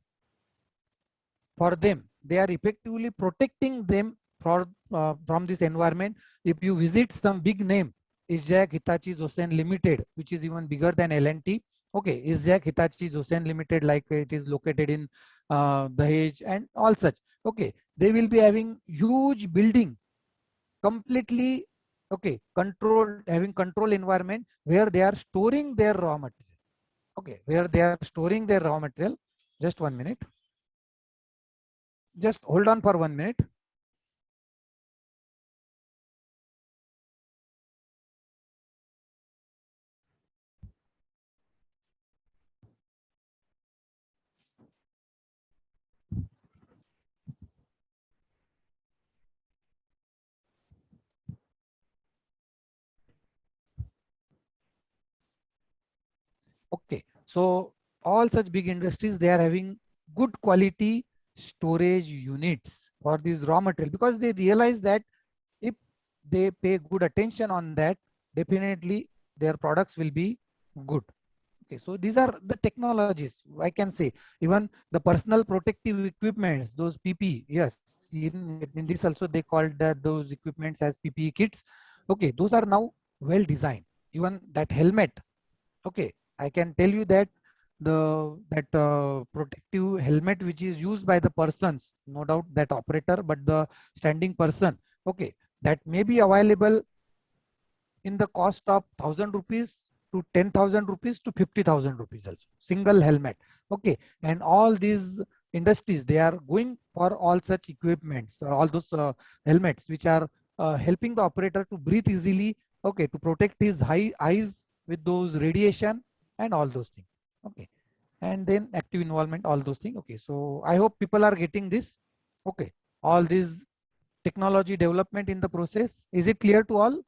for them, they are effectively protecting them from this environment. If you visit some big name, ISJAC Hitachi Zosen Limited, which is even bigger than L&T. Okay, ISJAC Hitachi Zosen Limited, like it is located in Dahej and all such. Okay, they will be having huge building, completely okay, controlled, having control environment where they are storing their raw material. Okay, where they are storing their raw material. Just 1 minute. Just hold on for 1 minute. So all such big industries, they are having good quality storage units for this raw material, because they realize that if they pay good attention on that, definitely their products will be good. Okay, so these are the technologies, I can say. Even the personal protective equipments, those PP, yes, in this also they called those equipments as PPE kits. Okay, those are now well designed. Even that helmet, okay, I can tell you that that protective helmet which is used by the persons, no doubt that operator, but the standing person, okay, that may be available in the cost of 1,000 rupees to 10,000 rupees to 50,000 rupees also, single helmet. Okay, and all these industries, they are going for all such equipments, all those helmets which are helping the operator to breathe easily, okay, to protect his eyes with those radiation and all those things. Okay, and then active involvement, all those things. Okay, so I hope people are getting this. Okay, all these technology development in the process, is it clear to all?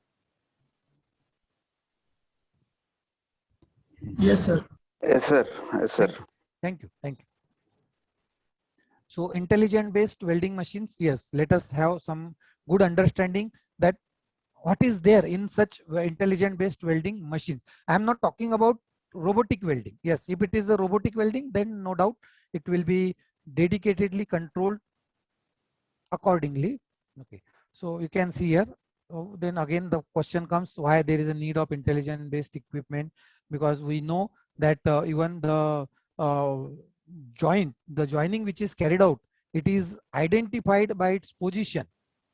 Yes, sir. Yes, sir. Yes, sir. Thank you. Thank you. So intelligent based welding machines, yes, let us have some good understanding that what is there in such intelligent based welding machines. I am not talking about robotic welding. Yes, if it is a robotic welding, then no doubt it will be dedicatedly controlled accordingly. Okay, so you can see here. Then again the question comes, why there is a need of intelligent based equipment? Because we know that even the the joining which is carried out, it is identified by its position.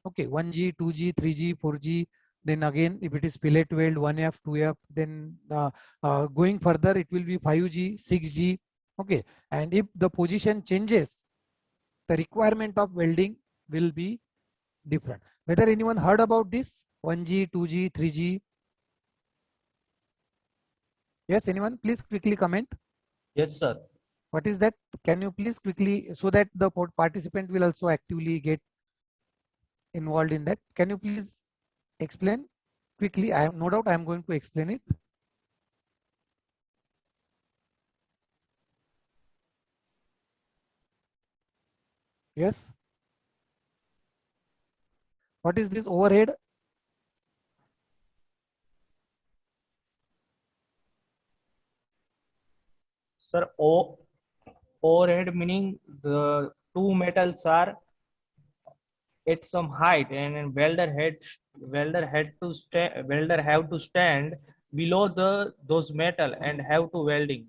Okay, 1G, 2G, 3G, 4G. Then again, if it is fillet weld, 1F, 2F, then going further, it will be 5G, 6G. Okay, and if the position changes, the requirement of welding will be different. Whether anyone heard about this 1G, 2G, 3G? Yes, anyone? Please quickly comment. Yes, sir. What is that? Can you please quickly, so that the participant will also actively get involved in that? Can you please explain quickly? I have no doubt I am going to explain it. Yes. What is this overhead? Sir, overhead meaning the two metals are at some height, and welder have to stand below those metal and have to welding.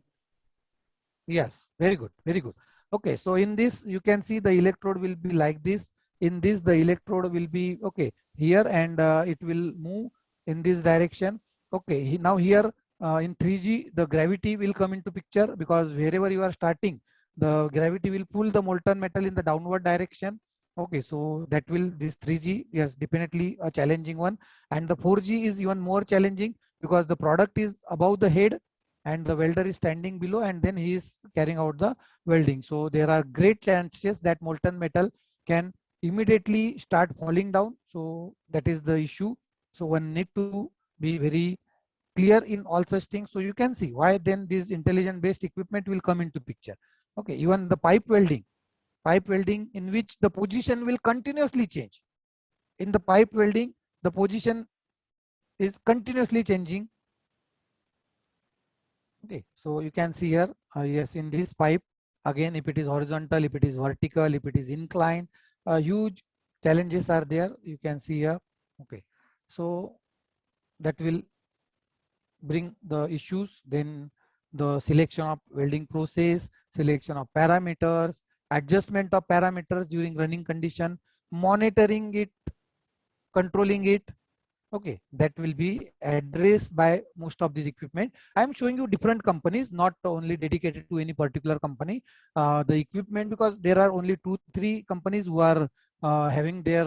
Yes, very good, very good. Okay, so in this you can see the electrode will be like this. In this the electrode will be okay here, and it will move in this direction. Okay, now here in 3G the gravity will come into picture, because wherever you are starting, the gravity will pull the molten metal in the downward direction. Okay, so that will, this 3G, yes, definitely a challenging one. And the 4G is even more challenging, because the product is above the head and the welder is standing below, and then he is carrying out the welding. So there are great chances that molten metal can immediately start falling down. So that is the issue. So one need to be very clear in all such things. So you can see why then this intelligent based equipment will come into picture. Okay, even the pipe welding in which the position will continuously change. In the pipe welding, the position is continuously changing. Okay, so you can see here, yes, in this pipe, again, if it is horizontal, if it is vertical, if it is inclined, huge challenges are there. You can see here. Okay, so that will bring the issues. Then the selection of welding process, selection of parameters, adjustment of parameters during running condition, monitoring it, controlling it. Okay, that will be addressed by most of these equipment. I am showing you different companies, not only dedicated to any particular company. The equipment, because there are only 2-3 companies who are having their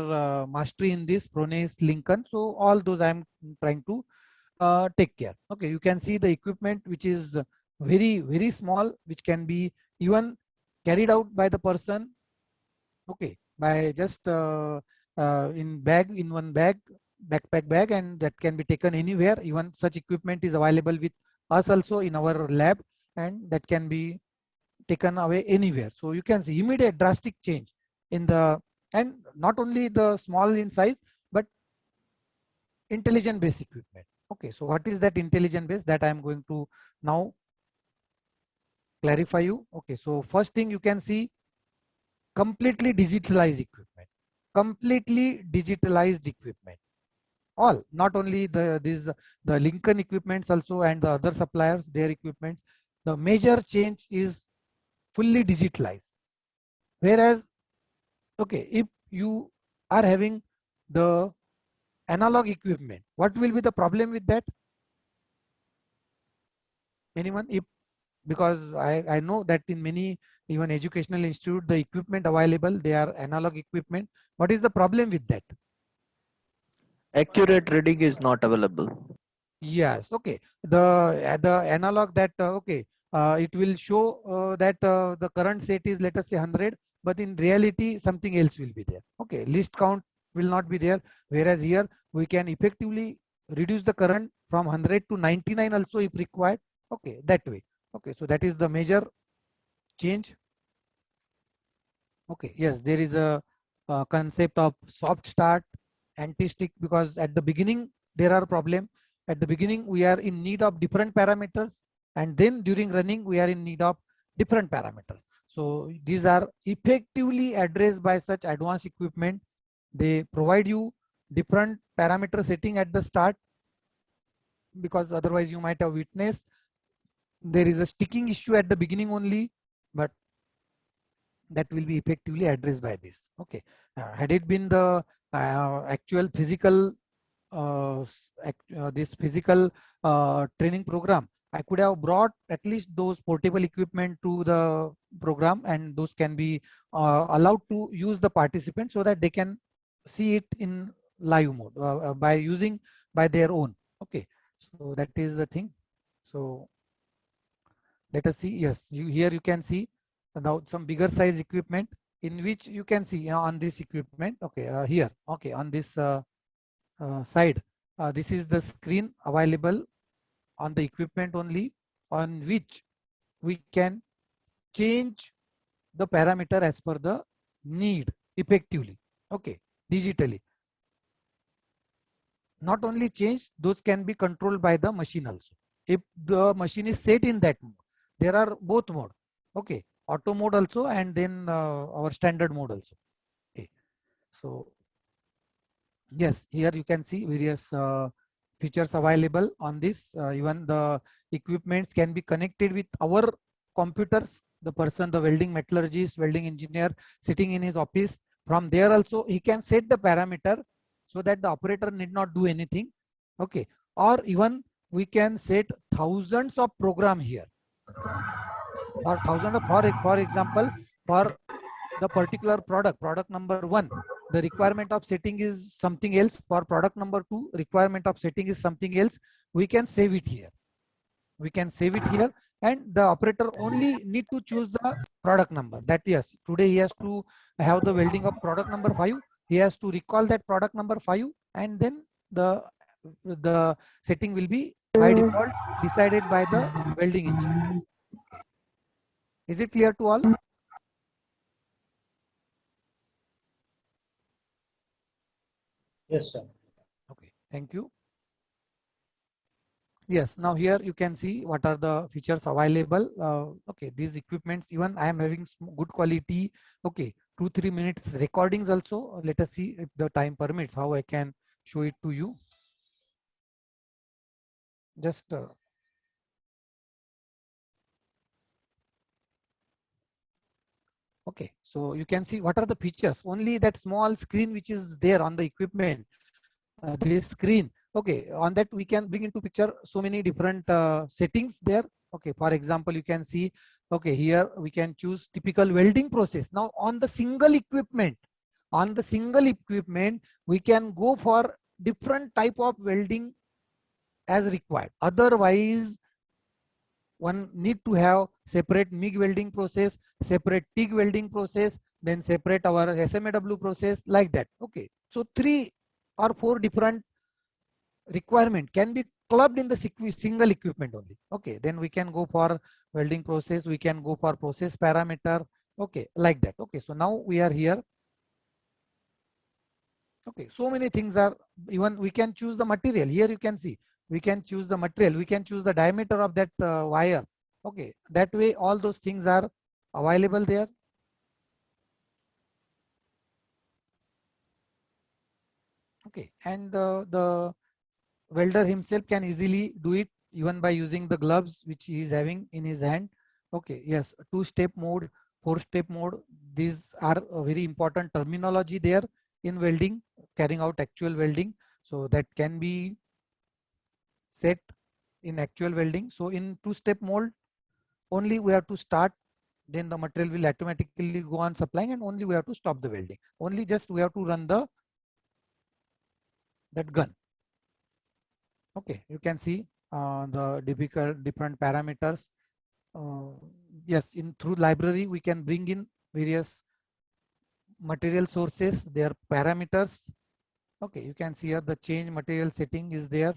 mastery in this, Prones, Lincoln. So all those I am trying to take care. Okay, you can see the equipment which is very small, which can be even carried out by the person. Okay, by just in one bag, backpack bag, and that can be taken anywhere. Even such equipment is available with us also in our lab, and that can be taken away anywhere. So you can see immediate drastic change in the, and not only the small in size, but intelligent base equipment. Okay, so what is that intelligent base that I am going to now clarify you. Okay, so first thing you can see completely digitalized equipment, completely digitalized equipment. All, not only the Lincoln equipments also and the other suppliers, their equipments, the major change is fully digitalized. Whereas, okay, if you are having the analog equipment, what will be the problem with that? Anyone? If, because I know that in many even educational institute, the equipment available, they are analog equipment. What is the problem with that? Accurate reading is not available. Yes, okay. The analog that okay, it will show that the current set is, let us say, 100, but in reality something else will be there. Okay, list count will not be there. Whereas here we can effectively reduce the current from 100 to 99 also if required. Okay, that way. Okay, so that is the major change. Okay, yes, there is a concept of soft start, anti-stick, because at the beginning there are problem. At the beginning we are in need of different parameters, and then during running we are in need of different parameters. So these are effectively addressed by such advanced equipment. They provide you different parameter setting at the start, because otherwise you might have witnessed there is a sticking issue at the beginning only, but that will be effectively addressed by this. Okay, had it been the actual physical this physical training program, I could have brought at least those portable equipment to the program, and those can be allowed to use the participants so that they can see it in live mode by using by their own. Okay, so that is the thing. So let us see. Yes, here you can see now some bigger size equipment in which you can see on this equipment. Okay, here. Okay, on this side, this is the screen available on the equipment only, on which we can change the parameter as per the need effectively. Okay, digitally. Not only change, those can be controlled by the machine also. If the machine is set in that mode, there are both mode. Okay, auto mode also, and then our standard mode also. Okay, so yes, here you can see various features available on this. Even the equipments can be connected with our computers. The person, the welding metallurgist, welding engineer sitting in his office, from there also he can set the parameter so that the operator need not do anything. Okay, or even we can set thousands of program here, or thousands of, for example, for the particular product number 1, the requirement of setting is something else. For product number 2, requirement of setting is something else. We can save it here. We can save it here, and the operator only need to choose the product number. That yes, today he has to have the welding of product number 5. He has to recall that product number 5, and then the setting will be by default decided by the welding engineer. Is it clear to all? Yes, sir. Okay, thank you. Yes, now here you can see what are the features available. Okay, these equipments, even I am having good quality. Okay, 2-3 minutes recordings also. Let us see if the time permits how I can show it to you. Just okay, so you can see what are the features. Only that small screen which is there on the equipment, this screen. Okay, on that we can bring into picture so many different settings there. Okay, for example, you can see, okay, here we can choose typical welding process. Now on the single equipment, we can go for different type of welding as required. Otherwise, one need to have separate MIG welding process, separate TIG welding process, then separate our SMAW process, like that. Okay, so 3 or 4 different requirement can be clubbed in the single equipment only. Okay, then we can go for welding process, we can go for process parameter. Okay, like that. Okay, so now we are here. Okay, so many things are, even we can choose the material. Here you can see, we can choose the material, we can choose the diameter of that wire. Okay, that way all those things are available there. Okay, and the welder himself can easily do it even by using the gloves which he is having in his hand. Okay, yes, 2-step mode, 4-step mode, these are a very important terminology there in welding, carrying out actual welding. So that can be set in actual welding. So in 2-step mode, only we have to start, then the material will automatically go on supplying, and only we have to stop the welding. Only just we have to run that gun. Okay, you can see the different parameters. Yes, through library we can bring in various material sources, their parameters. Okay, you can see here the change material setting is there.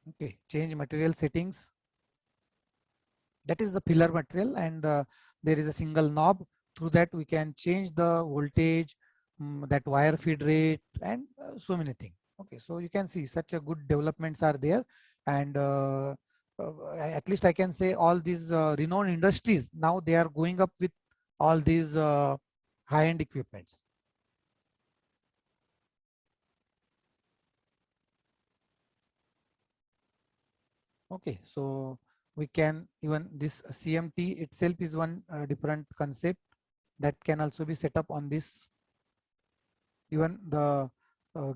Okay, change material settings. That is the pillar material, and there is a single knob. Through that we can change the voltage, that wire feed rate, and so many things. Okay, so you can see such a good developments are there, and at least I can say all these renowned industries now they are going up with all these high-end equipments. Okay, so we can, even this CMT itself is one different concept that can also be set up on this. Even the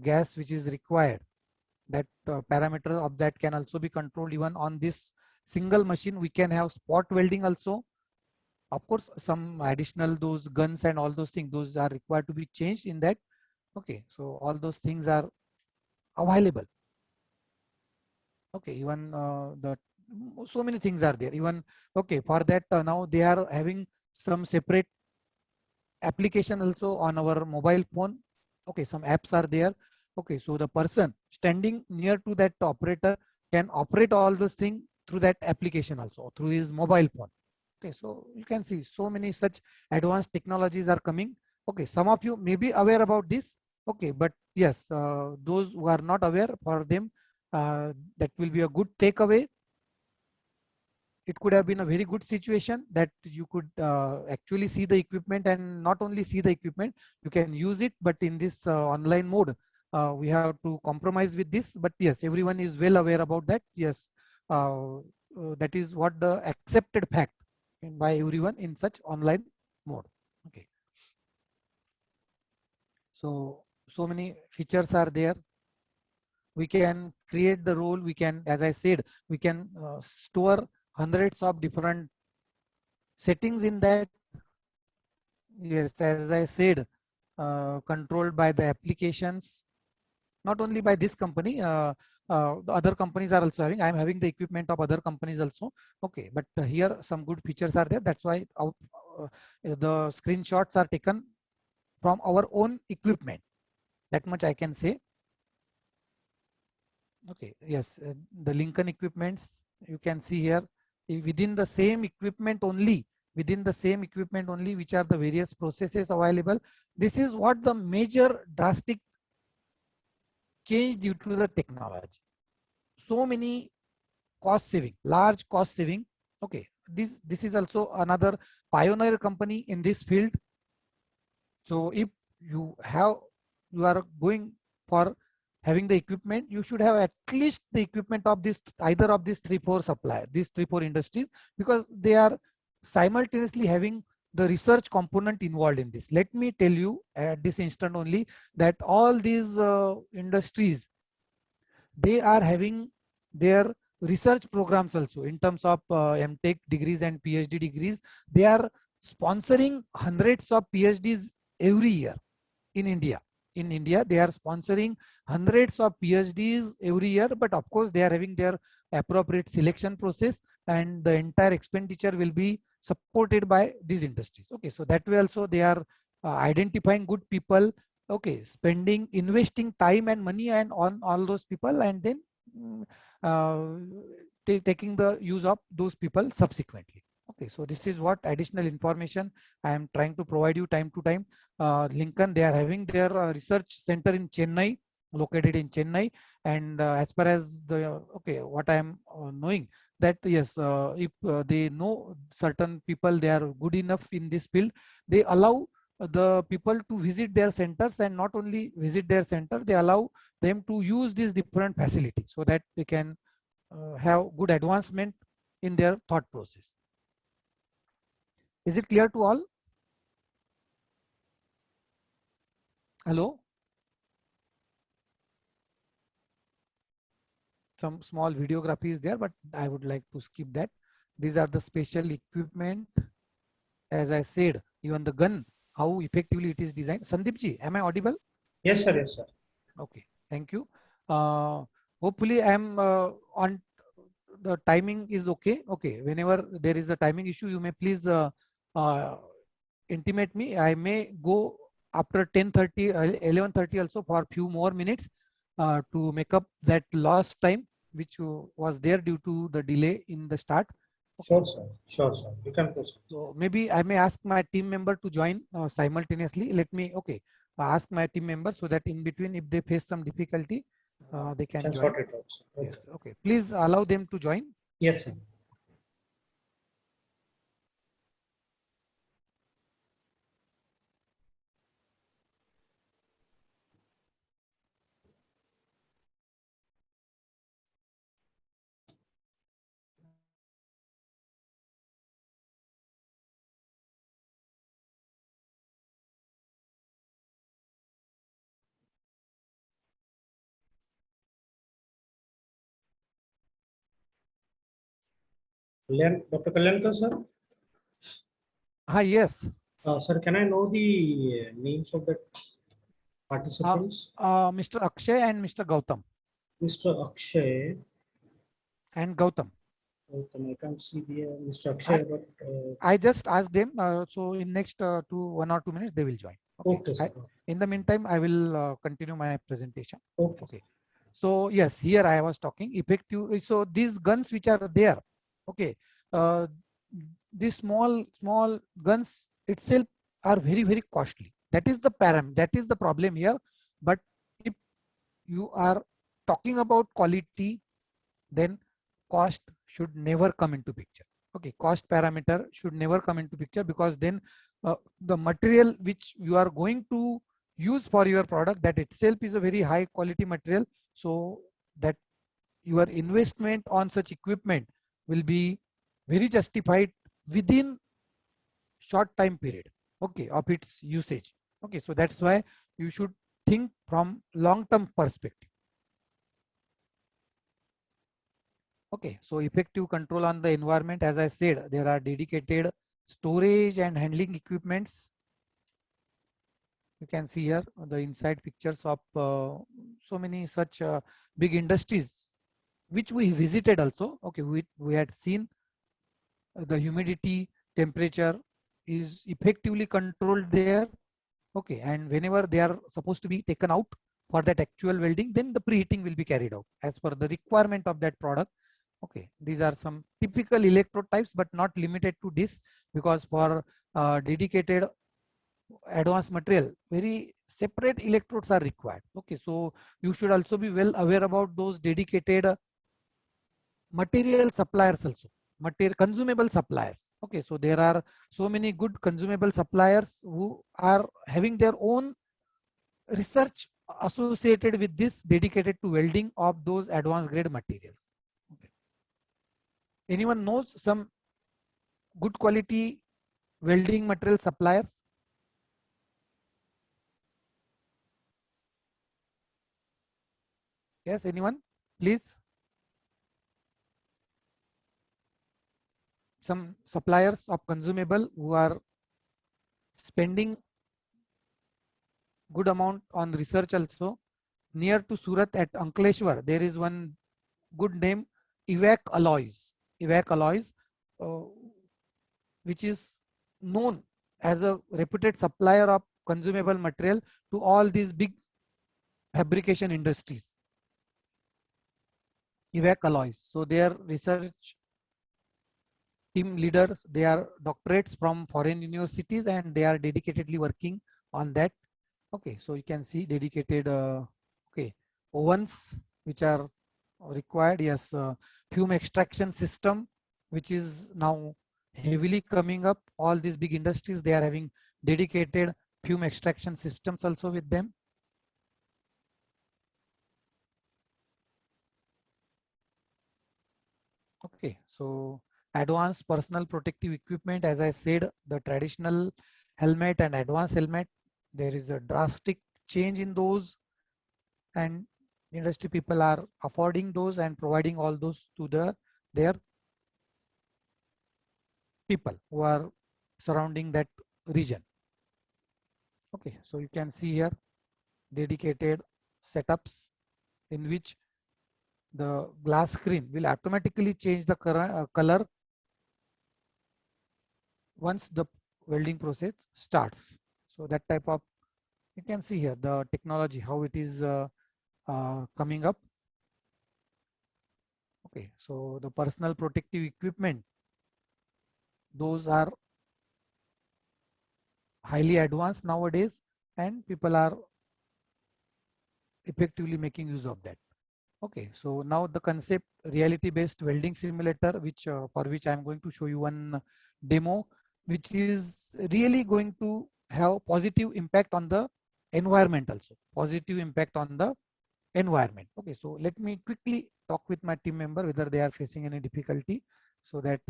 gas which is required, that parameter of that can also be controlled even on this single machine. We can have spot welding also. Of course, some additional those guns and all those things, those are required to be changed in that. Okay, so all those things are available. Okay, even so many things are there. Even okay, for that now they are having some separate application also on our mobile phone. Okay, some apps are there. Okay, so the person standing near to that operator can operate all those things through that application also, through his mobile phone. Okay, so you can see so many such advanced technologies are coming. Okay, some of you may be aware about this. Okay, but yes, those who are not aware, for them that will be a good takeaway. It could have been a very good situation that you could actually see the equipment, and not only see the equipment, you can use it. But in this online mode, we have to compromise with this. But yes, everyone is well aware about that. Yes, that is what the accepted fact by everyone in such online mode. Okay. So many features are there. We can create the role. We can, as I said, we can store hundreds of different settings in that. Yes, as I said, controlled by the applications, not only by this company, the other companies are also having. I am having the equipment of other companies also. Okay, but here some good features are there. That's why the screenshots are taken from our own equipment. That much I can say. Okay, yes, the Lincoln equipments you can see here within the same equipment only. Within the same equipment only, which are the various processes available. This is what the major drastic change due to the technology. So many cost saving, large cost saving. Okay, this is also another pioneer company in this field. So if you are going for having the equipment, you should have at least the equipment of this, either of these 3-4 suppliers, these 3-4 industries, because they are simultaneously having the research component involved in this. Let me tell you at this instant only that all these industries, they are having their research programs also in terms of MTech degrees and PhD degrees. They are sponsoring hundreds of PhDs every year in India. In India, they are sponsoring hundreds of PhDs every year, but of course they are having their appropriate selection process, and the entire expenditure will be supported by these industries. Okay, so that way also they are identifying good people, okay, spending, investing time and money and on all those people, and then taking the use of those people subsequently. Okay, so this is what additional information I am trying to provide you time to time. Lincoln, they are having their research center in Chennai, located in Chennai, and as far as the okay, what I am knowing, that yes, if they know certain people, they are good enough in this field, they allow the people to visit their centers, and not only visit their center, they allow them to use these different facilities so that they can have good advancement in their thought process. Is it clear to all? Hello? Some small videography is there, but I would like to skip that. These are the special equipment. As I said, even the gun, how effectively it is designed. Sandeep ji, am I audible? Yes, sir. Yes, sir. Okay, thank you. Hopefully I am on the timing is okay. Okay, whenever there is a timing issue, you may please intimate me. I may go after 10:30, 11:30 also for few more minutes to make up that lost time which was there due to the delay in the start. Sure, sir. Sure, sir. You can proceed. So maybe I may ask my team member to join simultaneously. Let me, okay, ask my team member so that in between, if they face some difficulty, they can join. Sort it out, sir. Okay. Yes, okay. Please allow them to join. Yes, sir. Dr. Kalyankar, sir. Yes. Sir, can I know the names of the participants? Mr. Akshay and Mr. Gautam. Mr. Akshay. And Gautam. I can't see the Mr. Akshay, but I just asked them. So in next 1 or 2 minutes, they will join. okay, sir. In the meantime, I will continue my presentation. Okay. So yes, here I was talking effective. So these guns which are there, okay, these small guns itself are very costly. That is the that is the problem here. But if you are talking about quality, then cost should never come into picture. Okay, cost parameter should never come into picture, because then the material which you are going to use for your product, that itself is a very high quality material, so that your investment on such equipment will be very justified within short time period, okay, of its usage. Okay, so that's why you should think from long-term perspective. Okay, so effective control on the environment, as I said, there are dedicated storage and handling equipments. You can see here the inside pictures of so many such big industries which we visited also. Okay, we had seen the humidity, temperature is effectively controlled there. Okay, and whenever they are supposed to be taken out for that actual welding, then the preheating will be carried out as per the requirement of that product. Okay, these are some typical electrode types, but not limited to this, because for dedicated advanced material, very separate electrodes are required. Okay, so you should also be well aware about those dedicated material suppliers also, consumable suppliers. Okay, so there are so many good consumable suppliers who are having their own research associated with this, dedicated to welding of those advanced grade materials. Okay. Anyone knows some good quality welding material suppliers? Yes, anyone, please? Some suppliers of consumable who are spending good amount on research also. Near to Surat at Ankleshwar, there is one good name, Evac Alloys. Evac Alloys, which is known as a reputed supplier of consumable material to all these big fabrication industries. Evac Alloys. So their research team leaders, they are doctorates from foreign universities and they are dedicatedly working on that. Okay, so you can see dedicated ovens which are required. Yes, fume extraction system which is now heavily coming up. All these big industries, they are having dedicated fume extraction systems also with them. Okay, so advanced personal protective equipment, as I said, the traditional helmet and advanced helmet, there is a drastic change in those, and industry people are affording those and providing all those to their people who are surrounding that region. Okay, so you can see here dedicated setups in which the glass screen will automatically change the color once the welding process starts. So that type of, you can see here the technology, how it is coming up. Okay, so the personal protective equipment, those are highly advanced nowadays and people are effectively making use of that. Okay, so now the concept reality-based welding simulator, which for which I am going to show you one demo, which is really going to have positive impact on the environment also. Positive impact on the environment. Okay, so let me quickly talk with my team member whether they are facing any difficulty so that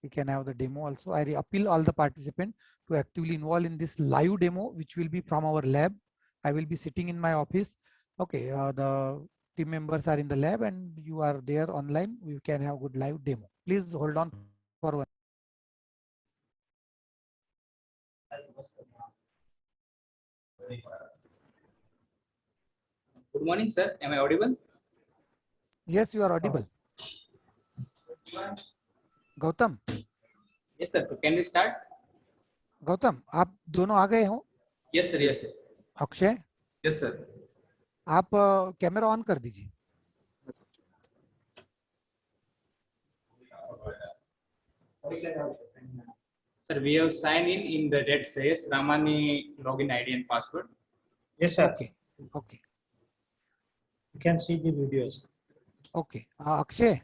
we can have the demo also. I appeal all the participants to actively involve in this live demo, which will be from our lab. I will be sitting in my office. Okay, the team members are in the lab and you are there online. We can have good live demo. Please hold on for one. Good morning, sir. Am I audible? Yes, you are audible. Gautam. Yes, sir. Can we start? Gautam, आप दोनों आ गए हो? Yes, sir. Yes, sir. Akshay. Yes, sir. आप camera on कर दीजिए. Sir, we have signed in the that says Ramani login ID and password. Yes, sir. Okay. Okay. You can see the videos. Okay. Akshay.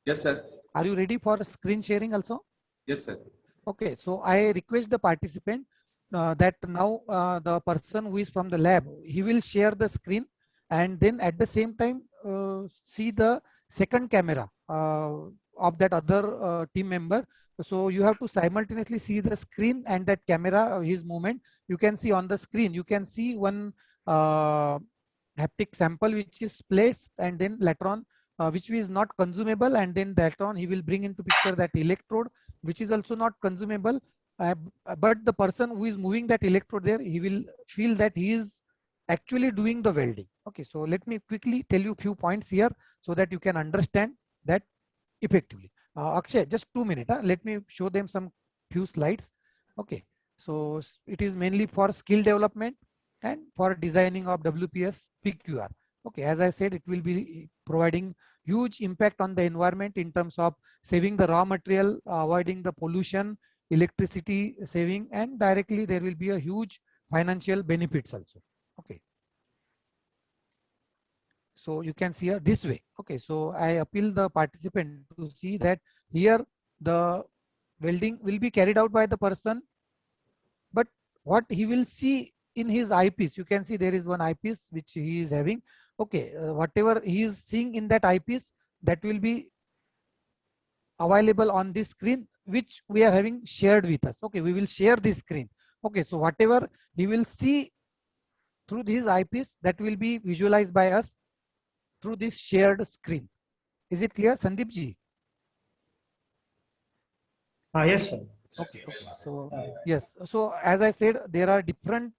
Yes, sir. Are you ready for screen sharing also? Yes, sir. Okay. So I request the participant that now the person who is from the lab, he will share the screen and then at the same time see the second camera of that other team member. So you have to simultaneously see the screen and that camera, his movement. You can see on the screen, you can see one haptic sample which is placed and then later on which is not consumable, and then later on he will bring into picture that electrode which is also not consumable. But the person who is moving that electrode there, he will feel that he is actually doing the welding. Okay, so let me quickly tell you few points here so that you can understand that effectively. Akshay, just 2 minutes. Let me show them some few slides. Okay, so it is mainly for skill development and for designing of WPS PQR. Okay, as I said, it will be providing huge impact on the environment in terms of saving the raw material, avoiding the pollution, electricity saving, and directly there will be a huge financial benefits also. Okay. So you can see here this way. Okay, so I appeal the participant to see that here the welding will be carried out by the person, but what he will see in his eyepiece, you can see there is one eyepiece which he is having. Okay, whatever he is seeing in that eyepiece, that will be available on this screen which we are having shared with us. Okay, we will share this screen. Okay, so whatever he will see through this eyepiece, that will be visualized by us through this shared screen. Is it clear, Sandeep ji? Yes, sir. Okay, okay. So yes, so as I said, there are different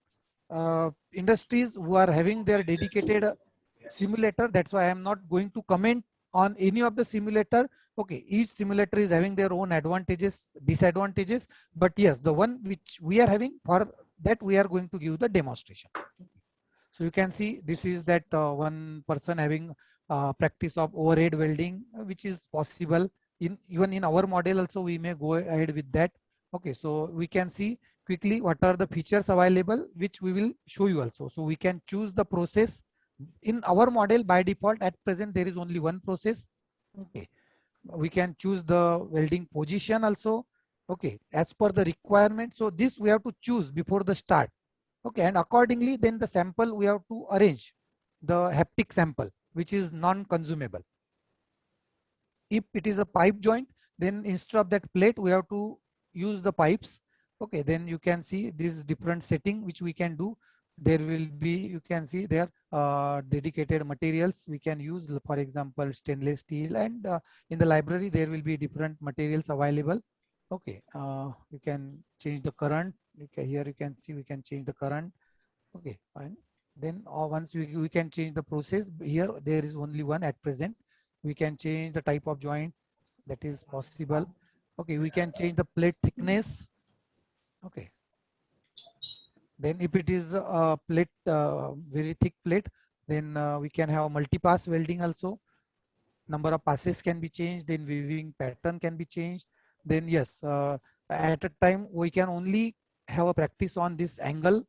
industries who are having their dedicated simulator. That's why I am not going to comment on any of the simulator. Okay, each simulator is having their own advantages, disadvantages, but yes, the one which we are having for that we are going to give the demonstration. So you can see this is that one person having practice of overhead welding, which is possible in even in our model also. We may go ahead with that. Okay, so we can see quickly what are the features available, which we will show you also. So we can choose the process. In our model by default at present there is only one process. Okay, we can choose the welding position also. Okay, as per the requirement. So this we have to choose before the start. Okay, and accordingly then the sample we have to arrange the haptic sample, which is non-consumable. If it is a pipe joint, then instead of that plate we have to use the pipes. Okay, then you can see this different setting which we can do. There will be, you can see there dedicated materials we can use, for example stainless steel, and in the library there will be different materials available. Okay, you can change the current. Okay, here you can see we can change the current. Okay, fine. Then once we can change the process. Here there is only one at present. We can change the type of joint, that is possible. Okay, we can change the plate thickness. Okay, then if it is a plate, very thick plate, then we can have multi-pass welding also. Number of passes can be changed, then weaving pattern can be changed. Then yes, at a time we can only have a practice on this angle.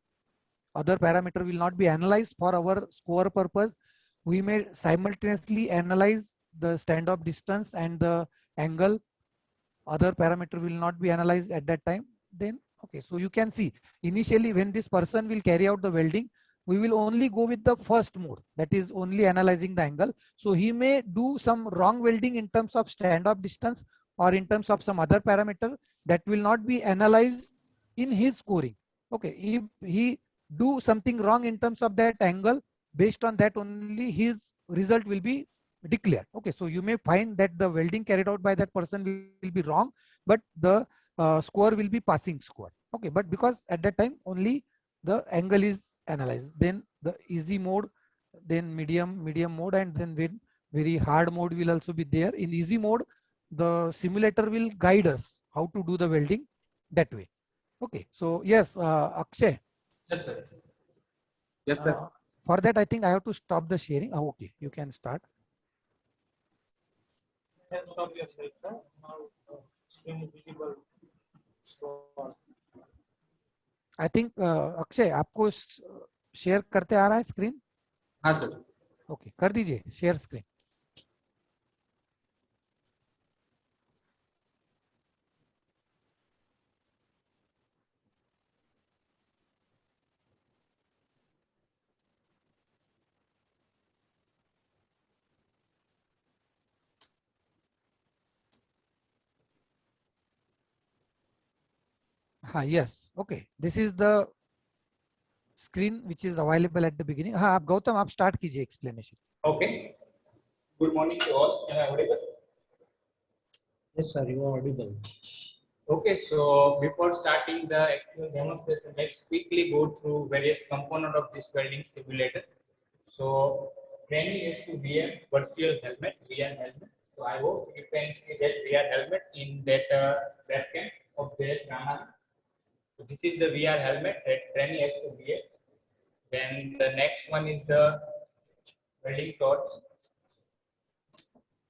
Other parameter will not be analyzed for our score purpose. We may simultaneously analyze the stand-off distance and the angle. Other parameter will not be analyzed at that time. Then okay, so you can see initially when this person will carry out the welding, we will only go with the first mode, that is only analyzing the angle. So he may do some wrong welding in terms of stand-off distance or in terms of some other parameter that will not be analyzed in his scoring. Okay, if he do something wrong in terms of that angle, based on that only his result will be declared. Okay, so you may find that the welding carried out by that person will be wrong, but the score will be passing score. Okay, but because at that time only the angle is analyzed. Then the easy mode, then medium mode, and then very hard mode will also be there. In easy mode, the simulator will guide us how to do the welding that way. Okay, so yes, Akshay. Yes, sir. Yes, sir. For that, I think I have to stop the sharing. Oh, okay, you can start. Stop yourself, sir. Now screen is visible. I think Akshay आपको share करते आ रहा है screen? हाँ sir. Okay, कर दीजिए share screen. हाँ, yes, okay. This is the screen which is available at the beginning. हाँ, आप गौतम आप start कीजिए explanation. Okay. Good morning to all. Am I audible? Yes, sir, you are audible. Okay, so before starting the actual demonstration, let's quickly go through various components of this welding simulator. So, training is to wear virtual helmet, VR helmet. So, I hope you can see that VR helmet in that webcam of this Raman. So, this is the VR helmet that training has to wear. Then the next one is the welding torch.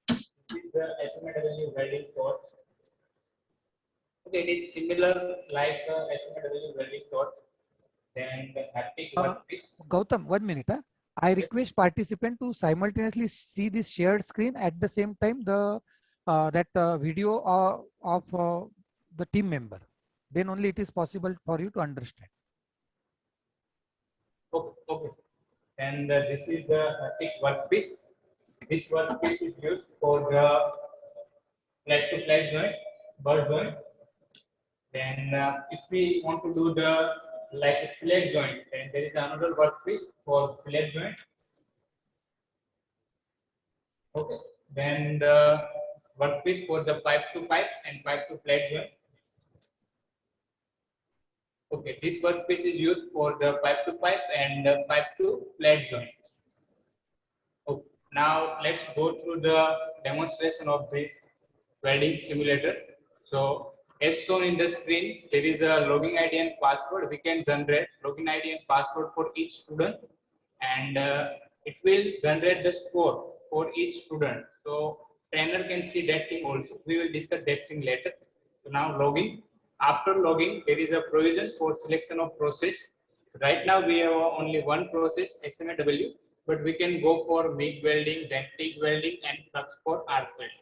This is the SMW welding torch. Okay, it is similar like SMW welding torch. Then the haptic workpiece. Gautam, 1 minute. I request participant to simultaneously see this shared screen at the same time the video of the team member. Then only it is possible for you to understand. Okay, okay. And this is the haptic workpiece. This workpiece is used for the flat-to-flat joint, butt joint. Then if we want to do the like a fillet joint, then there is another workpiece for fillet joint. Okay. Then the workpiece for the pipe-to-pipe and pipe-to-flat joint. Okay, this workpiece is used for the pipe-to-pipe and the pipe-to-flat joint. Okay. Now let's go through the demonstration of this welding simulator. So As shown in the screen, there is a login ID and password. We can generate login ID and password for each student, and it will generate the score for each student. So trainer can see that thing also. We will discuss that thing later. So now login. After login, there is a provision for selection of process. Right now we have only one process, SMAW, but we can go for MIG welding, then TIG welding, and flux for arc welding.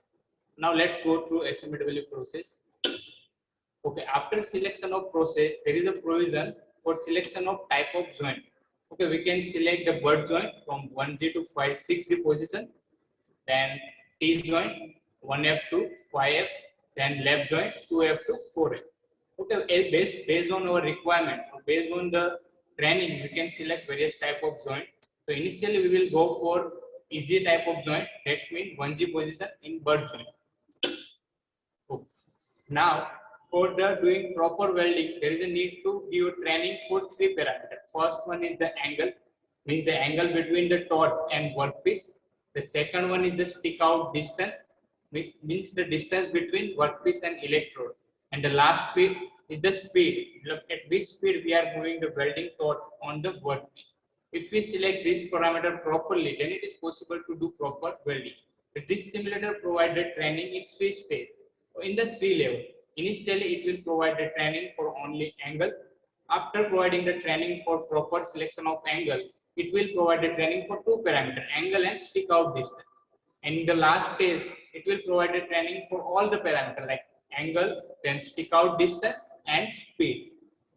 Now let's go through SMAW process. Okay, after selection of process, there is a provision for selection of type of joint. Okay, we can select the butt joint from 1G to 6G position, then T joint 1F to 5F, then left joint 2F to 4F. Okay, based on our requirement, based on the training, we can select various type of joint. So initially we will go for easy type of joint. That means 1G position in butt joint. Okay. Now, for the doing proper welding, there is a need to give training for 3 parameters. First one is the angle, means the angle between the torch and workpiece. The second one is the stick out distance, means the distance between workpiece and electrode. And the last bit is the speed, at which speed we are moving the welding torch on the workpiece. If we select this parameter properly, then it is possible to do proper welding. This simulator provided training in 3 stages, in the 3 levels. Initially, it will provide the training for only angle. After providing the training for proper selection of angle, it will provide the training for 2 parameters, angle and stick out distance. And in the last stage, it will provide the training for all the parameters like angle, then stick out distance and speed.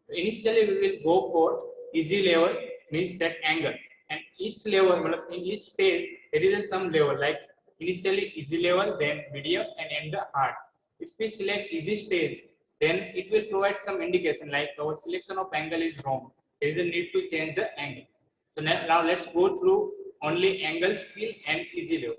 Initially, we will go for easy level, means that angle. And each level, in each stage, there is some level like initially easy level, then medium, and end the hard. If we select easy stage, then it will provide some indication like our selection of angle is wrong. There is a need to change the angle. So now let's go through only angle skill and easy level.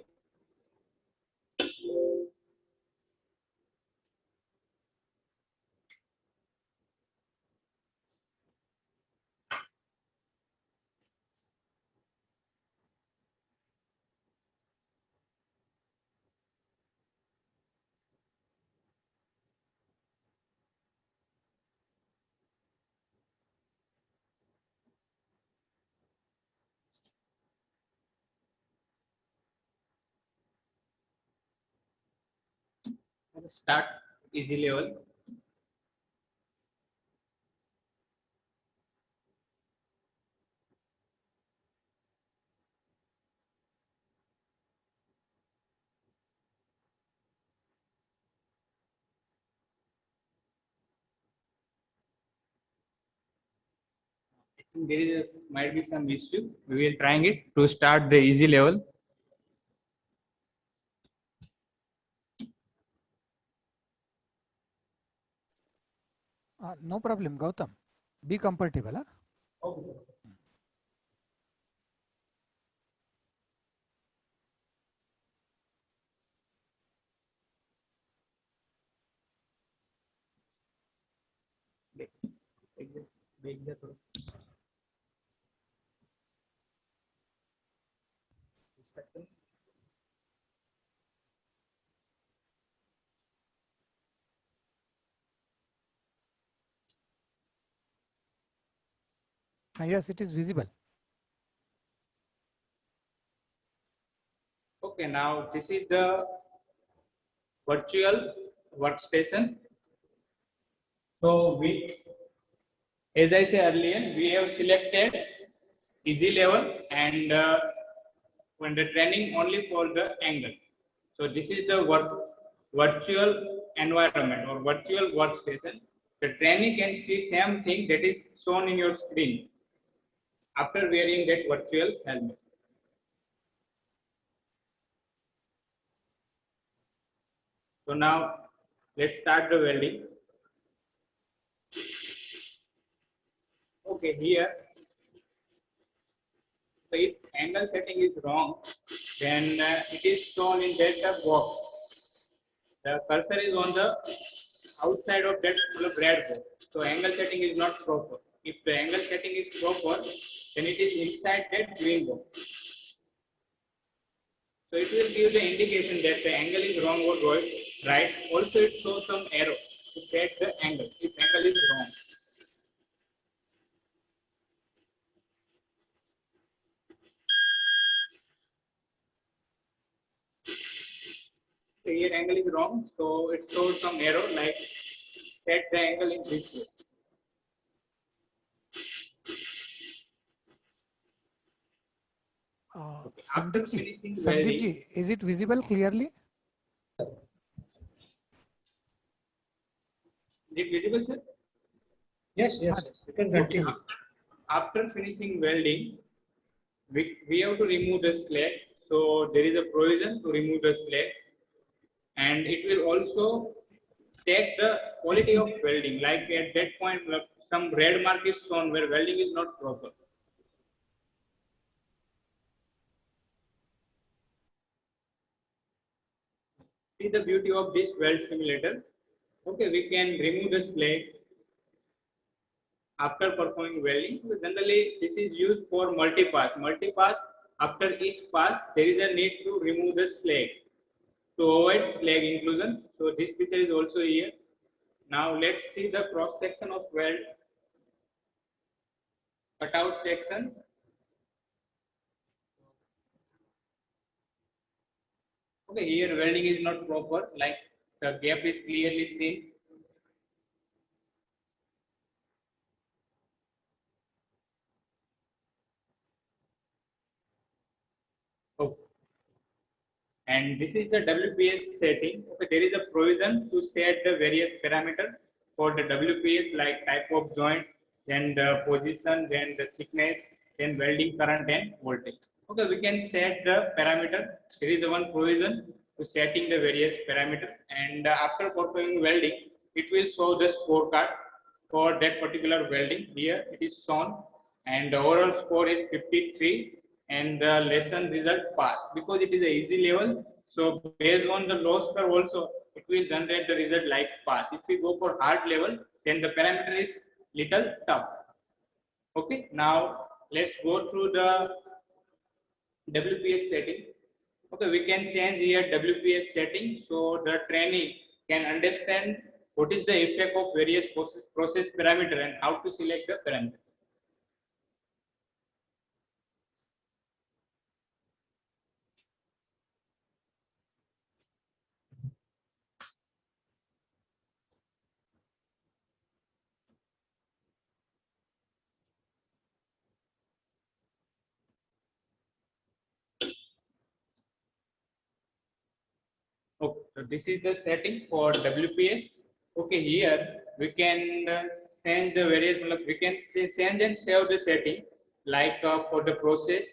Start easy level. I think there is might be some issue. We will trying it to start the easy level. No problem, Gautam. Be comfortable. Huh? Okay. Yes, it is visible. Okay, now this is the virtual workstation. So as I said earlier, we have selected easy level and when the training only for the angle. So this is the virtual environment or virtual workstation. The trainee can see same thing that is shown in your screen after wearing that virtual helmet. So now let's start the welding. Okay, here, so if angle setting is wrong, then it is shown in that box. The cursor is on the outside of that red box. So angle setting is not proper. If the angle setting is proper, then it is inside that green box. So it will give the indication that the angle is wrong or right. Also, it shows some arrow. to set the angle if angle is wrong. So here angle is wrong, so it shows some error like set the angle in this way. After Sandeep ji, finishing Sandeep welding, ji, is it visible clearly? is it visible, sir? Yes, yes, yes. You can Okay. continue. After finishing welding, we have to remove the slag. So there is a provision to remove the slag, and it will also check the quality of welding. Like at that point, some red mark is shown where welding is not proper. See the beauty of this weld simulator. Okay, we can remove the slag after performing welding. So generally, this is used for multi-pass. Multi-pass, after each pass, there is a need to remove the slag to avoid slag inclusion. So this picture is also here. Now let's see the cross section of weld cutout section. Okay, here welding is not proper, like the gap is clearly seen. Oh. And this is the WPS setting. Okay, there is a provision to set the various parameters for the WPS like type of joint, then the position, then the thickness, then welding current and voltage. Okay, we can set the parameter. There is one provision to setting the various parameter, and after performing welding, it will show the scorecard for that particular welding. Here it is shown, and the overall score is 53, and the lesson result pass because it is a easy level. So based on the loss curve also, it will generate the result like pass. If we go for hard level, then the parameter is little tough. Okay, now let's go through the WPS setting. Okay, we can change here WPS setting so the trainee can understand what is the effect of various process parameter and how to select the parameter. Okay, so this is the setting for WPS. Okay, here we can change the various, we can change and save the setting like for the process.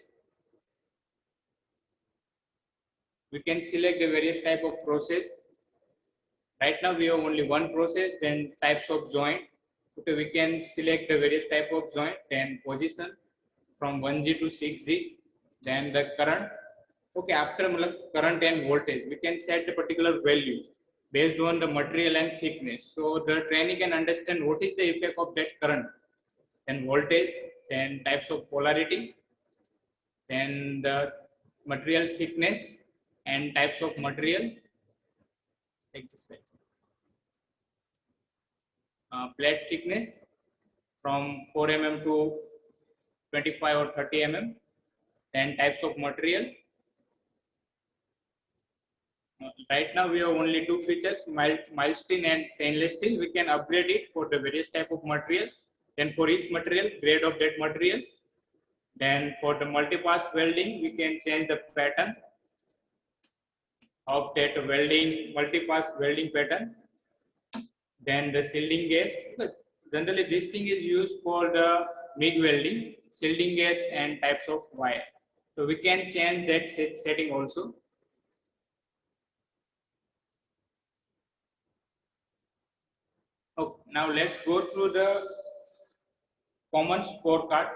We can select the various type of process. Right now we have only one process, then types of joint. Okay, we can select the various type of joint, then position from 1G to 6G, then the current. Okay, after current and voltage, we can set a particular value based on the material and thickness. So the trainee can understand what is the effect of that current, then voltage, then types of polarity, then the material thickness and types of material. Take this side. Plate thickness from 4 mm to 25 or 30 mm, then types of material. Right now we have only two features, mild steel and stainless steel. We can upgrade it for the various type of material. Then for each material, grade of that material. Then for the multi-pass welding, we can change the pattern of that welding, multi-pass welding pattern. Then the shielding gas. Generally, this thing is used for the MIG welding, shielding gas and types of wire. So we can change that setting also. Okay, now let's go through the common scorecard.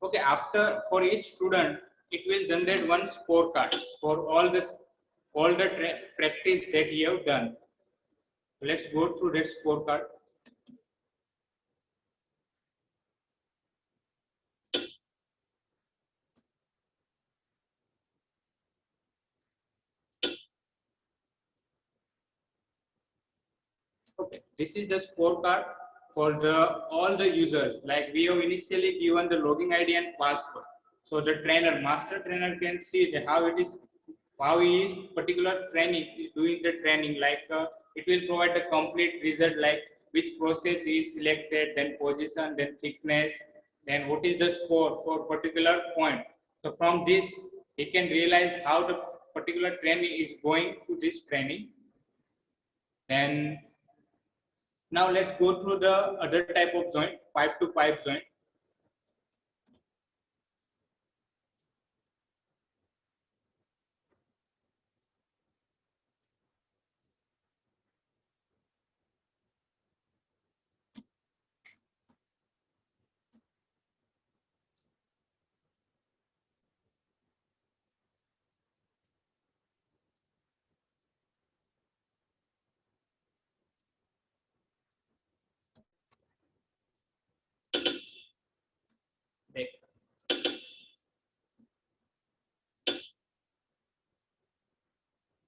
Okay, after for each student, it will generate one scorecard for all the practice that you have done. Let's go through that scorecard. Okay, this is the scorecard for all the users. Like we have initially given the login ID and password. So the master trainer can see how he is particular training is doing the training. Like it will provide the complete result, like which process is selected, then position, then thickness, then what is the score for particular point. So from this, he can realize how the particular training is going to this training. And now let's go through the other type of joint, pipe to pipe joint.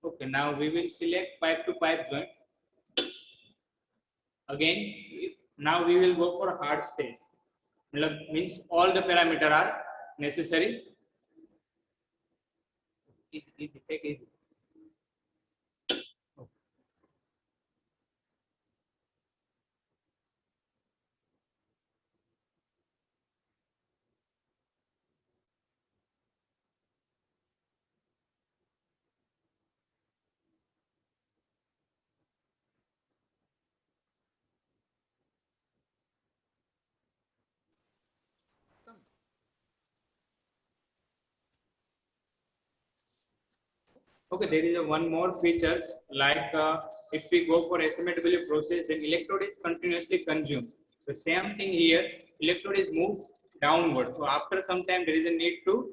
Okay, now we will select pipe to pipe joint. Again, now we will go for hard space. Means all the parameters are necessary. Easy, take easy. Okay, there is one more feature, like if we go for SMW process, then electrode is continuously consumed. The same thing here, electrode is moved downward. So after some time, there is a need to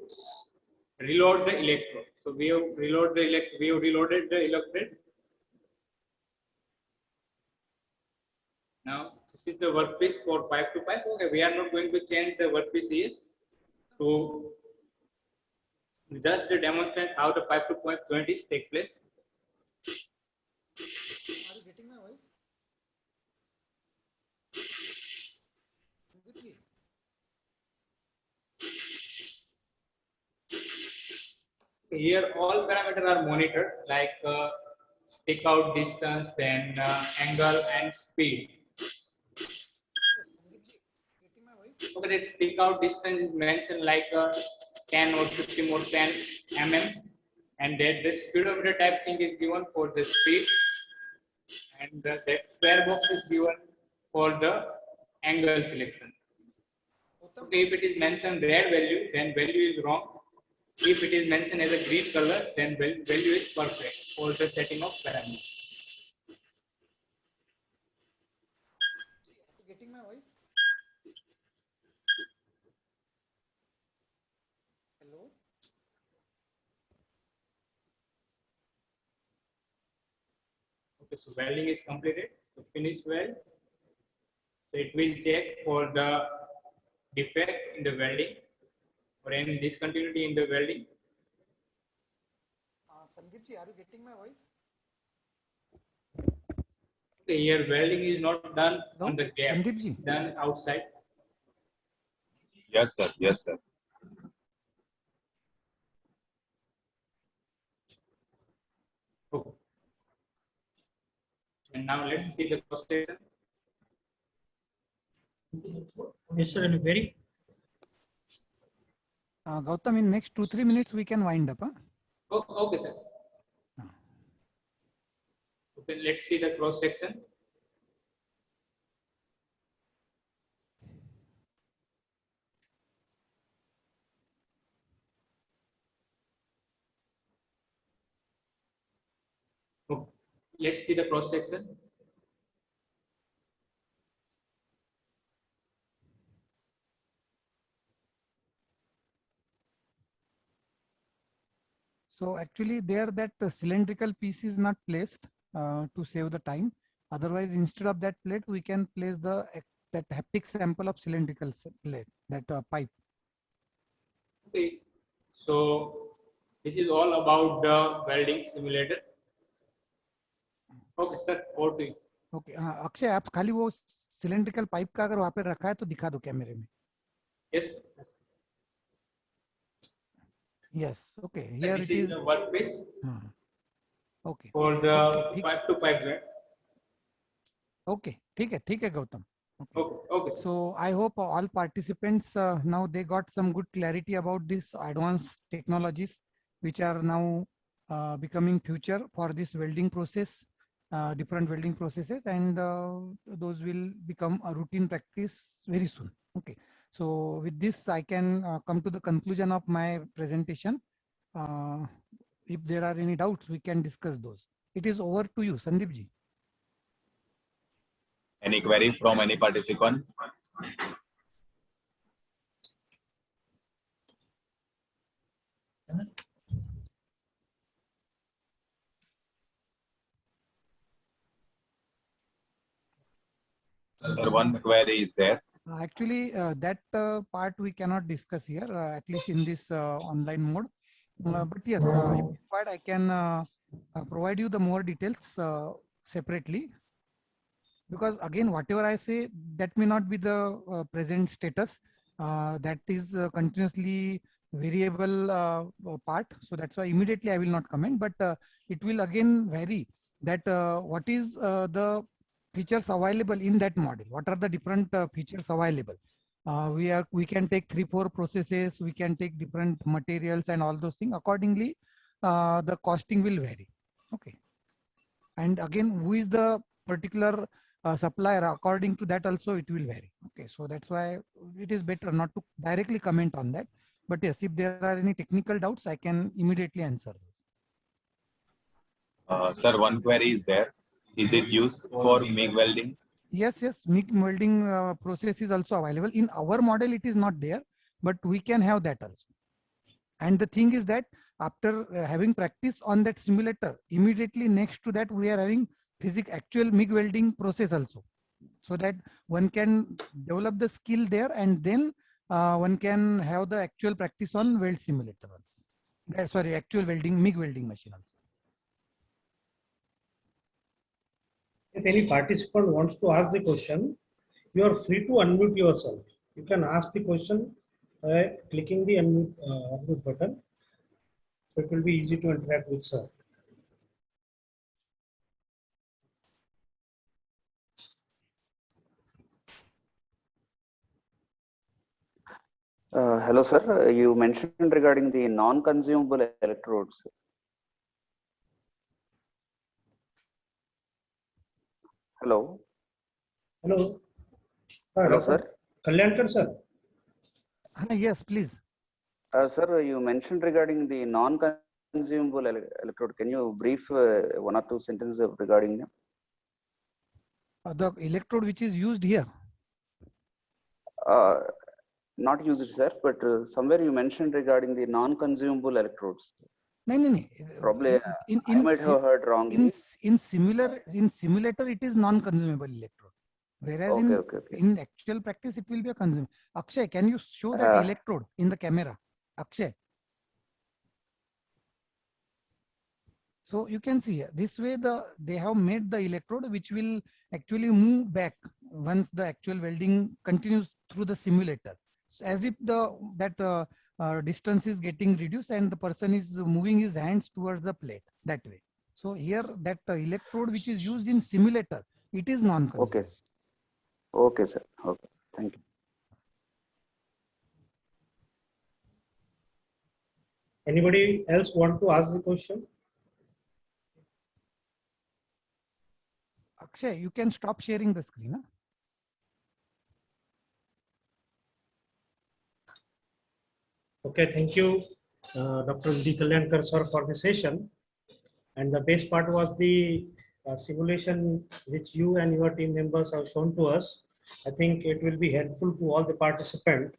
reload the electrode. So we have reloaded the electrode. Now this is the workpiece for pipe to pipe. Okay, we are not going to change the workpiece here. So just to demonstrate how the pipe to pipe joint is take place. Are you getting my voice? Here all parameters are monitored, like stick out distance, then angle and speed. Okay, that stick out distance is mentioned like 10 or 50 or 10 mm, and that the speedometer type thing is given for the speed, and that square box is given for the angle selection. Okay, if it is mentioned red value, then value is wrong. If it is mentioned as a green color, then value is perfect for the setting of parameters. Are you getting my voice? Hello? Okay, so welding is completed. So finish weld. So it will check for the defect in the welding or any discontinuity in the welding. Sandeep ji, are you getting my voice? Okay, here welding is not done No? on the gap, Sandeep ji? done outside. Yes, sir. Yes, sir. Okay. And now let's see the cross section. Yes, sir, and very. Gautam, in next 2-3 minutes we can wind up. Huh? Oh, okay, sir. Okay, let's see the cross section. Okay. Let's see the cross section. So actually there that cylindrical piece is not placed to save the time. Otherwise, instead of that plate, we can place that haptic sample of cylindrical plate, that pipe. Okay, so this is all about the welding simulator. Okay, sir, over to you. Okay Akshay आप खाली वो cylindrical pipe का अगर वहां पे रखा है तो दिखा दो कैमरे में. Yes. Yes. Okay. So Here this it is is. the workplace Okay. for the ठीक. pipe to pipe joint. Okay. ठीक है Gautam. Okay. Okay. Sir. So I hope all participants now they got some good clarity about this advanced technologies which are now becoming future for this welding process, different welding processes, and those will become a routine practice very soon. Okay. So with this, I can come to the conclusion of my presentation. If there are any doubts, we can discuss those. It is over to you, Sandeep ji. Any query from any participant? Sir, one query is there. Actually, that part we cannot discuss here, at least in this online mode. But yes, if required, I can provide you the more details separately. Because again, whatever I say, that may not be the present status. That is continuously variable part. So that's why immediately I will not comment. But it will again vary that what is the features available in that model. What are the different features available? We can take 3-4 processes. We can take different materials and all those things. Accordingly, the costing will vary. Okay. And again, who is the particular supplier? According to that also it will vary. Okay, so that's why it is better not to directly comment on that. But yes, if there are any technical doubts, I can immediately answer those. Sir, one query is there. Is it used for MIG welding? Yes, MIG welding process is also available. In our model, it is not there, but we can have that also. And the thing is that after having practice on that simulator, immediately next to that, we are having actual MIG welding process also. So that one can develop the skill there, and then one can have the actual practice on weld simulator also. Sorry, actual welding, MIG welding machine also. If any participant wants to ask the question, you are free to unmute yourself. You can ask the question by clicking the unmute button. So it will be easy to interact with sir. Hello, sir. You mentioned regarding the non-consumable electrodes. Hello. Hello. Hello, sir. Kalyankar, sir. Yes, please. Sir, you mentioned regarding the non-consumable electrode. Can you brief 1 or 2 sentences regarding them? The electrode which is used here. Not used, sir, but somewhere you mentioned regarding the non-consumable electrodes. No. Probably I might have heard wrongly. In simulator, it is non-consumable electrode. Whereas in actual practice, it will be a consumable. Akshay, can you show that electrode in the camera? Akshay. So you can see this way they have made the electrode which will actually move back once the actual welding continues through the simulator. So as if that distance is getting reduced and the person is moving his hands towards the plate that way. So here that electrode which is used in simulator, it is non-consumable. Okay. Okay, sir. Okay. Thank you. Anybody else want to ask the question? Akshay, you can stop sharing the screen. Huh? Okay, thank you, Dr. V. Kalyankar sir, for the session. And the best part was the simulation which you and your team members have shown to us. I think it will be helpful to all the participants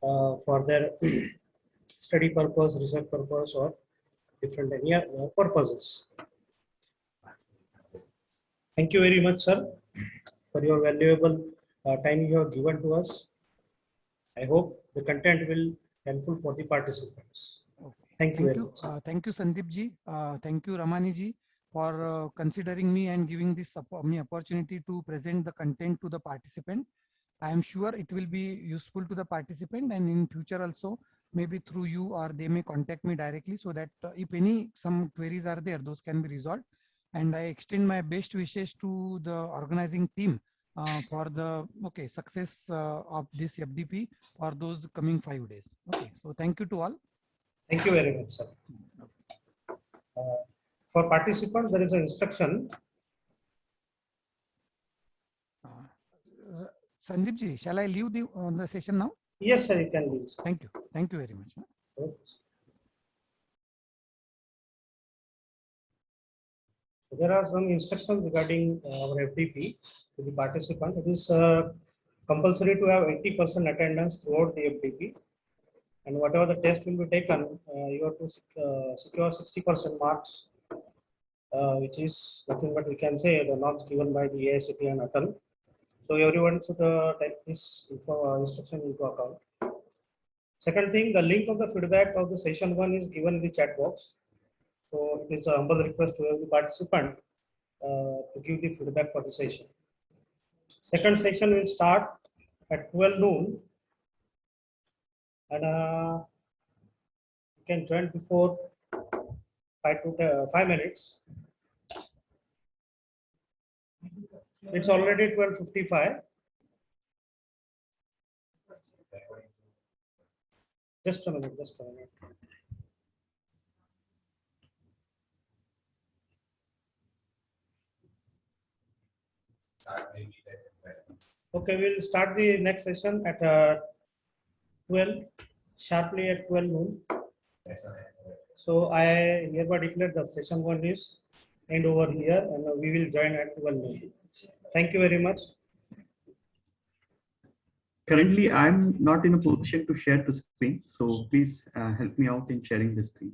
for their study purpose, research purpose, or different purposes. Thank you very much, sir, for your valuable time you have given to us. I hope the content will helpful for the participants. Okay. Thank you very much. Thank you, Sandeep ji. Thank you, Ramani ji. for considering me and giving this me opportunity to present the content to the participant. I am sure it will be useful to the participant, and in future also, maybe through you or they may contact me directly, so that if some queries are there, those can be resolved. And I extend my best wishes to the organizing team for the success of this FDP for those coming 5 days. Okay, so thank you to all. Thank you very much, sir. For participants, there is an instruction. Sandeep ji, shall I leave the session now? Yes, sir, you can leave. Thank you. Thank you very much. Okay. There are some instructions regarding our FDP to the participant. It is compulsory to have 80% attendance throughout the FDP, and whatever the test will be taken, you have to secure 60% marks, which is nothing but we can say the norms given by the AICTE and ATAL. So everyone should take this instruction into account. Second thing, the link of the feedback of the session 1 is given in the chat box. So it is a humble request to every participant to give the feedback for the session. Second session will start at 12 noon, and you can join before 5 minutes. It's already 12:55. Just a minute, just a minute. Okay, we'll start the next session at 12, sharply at 12 noon. So I hereby declare the session 1 is end over here, and we will join at 12 noon. Thank you very much. Currently, I'm not in a position to share the screen, so please help me out in sharing the screen.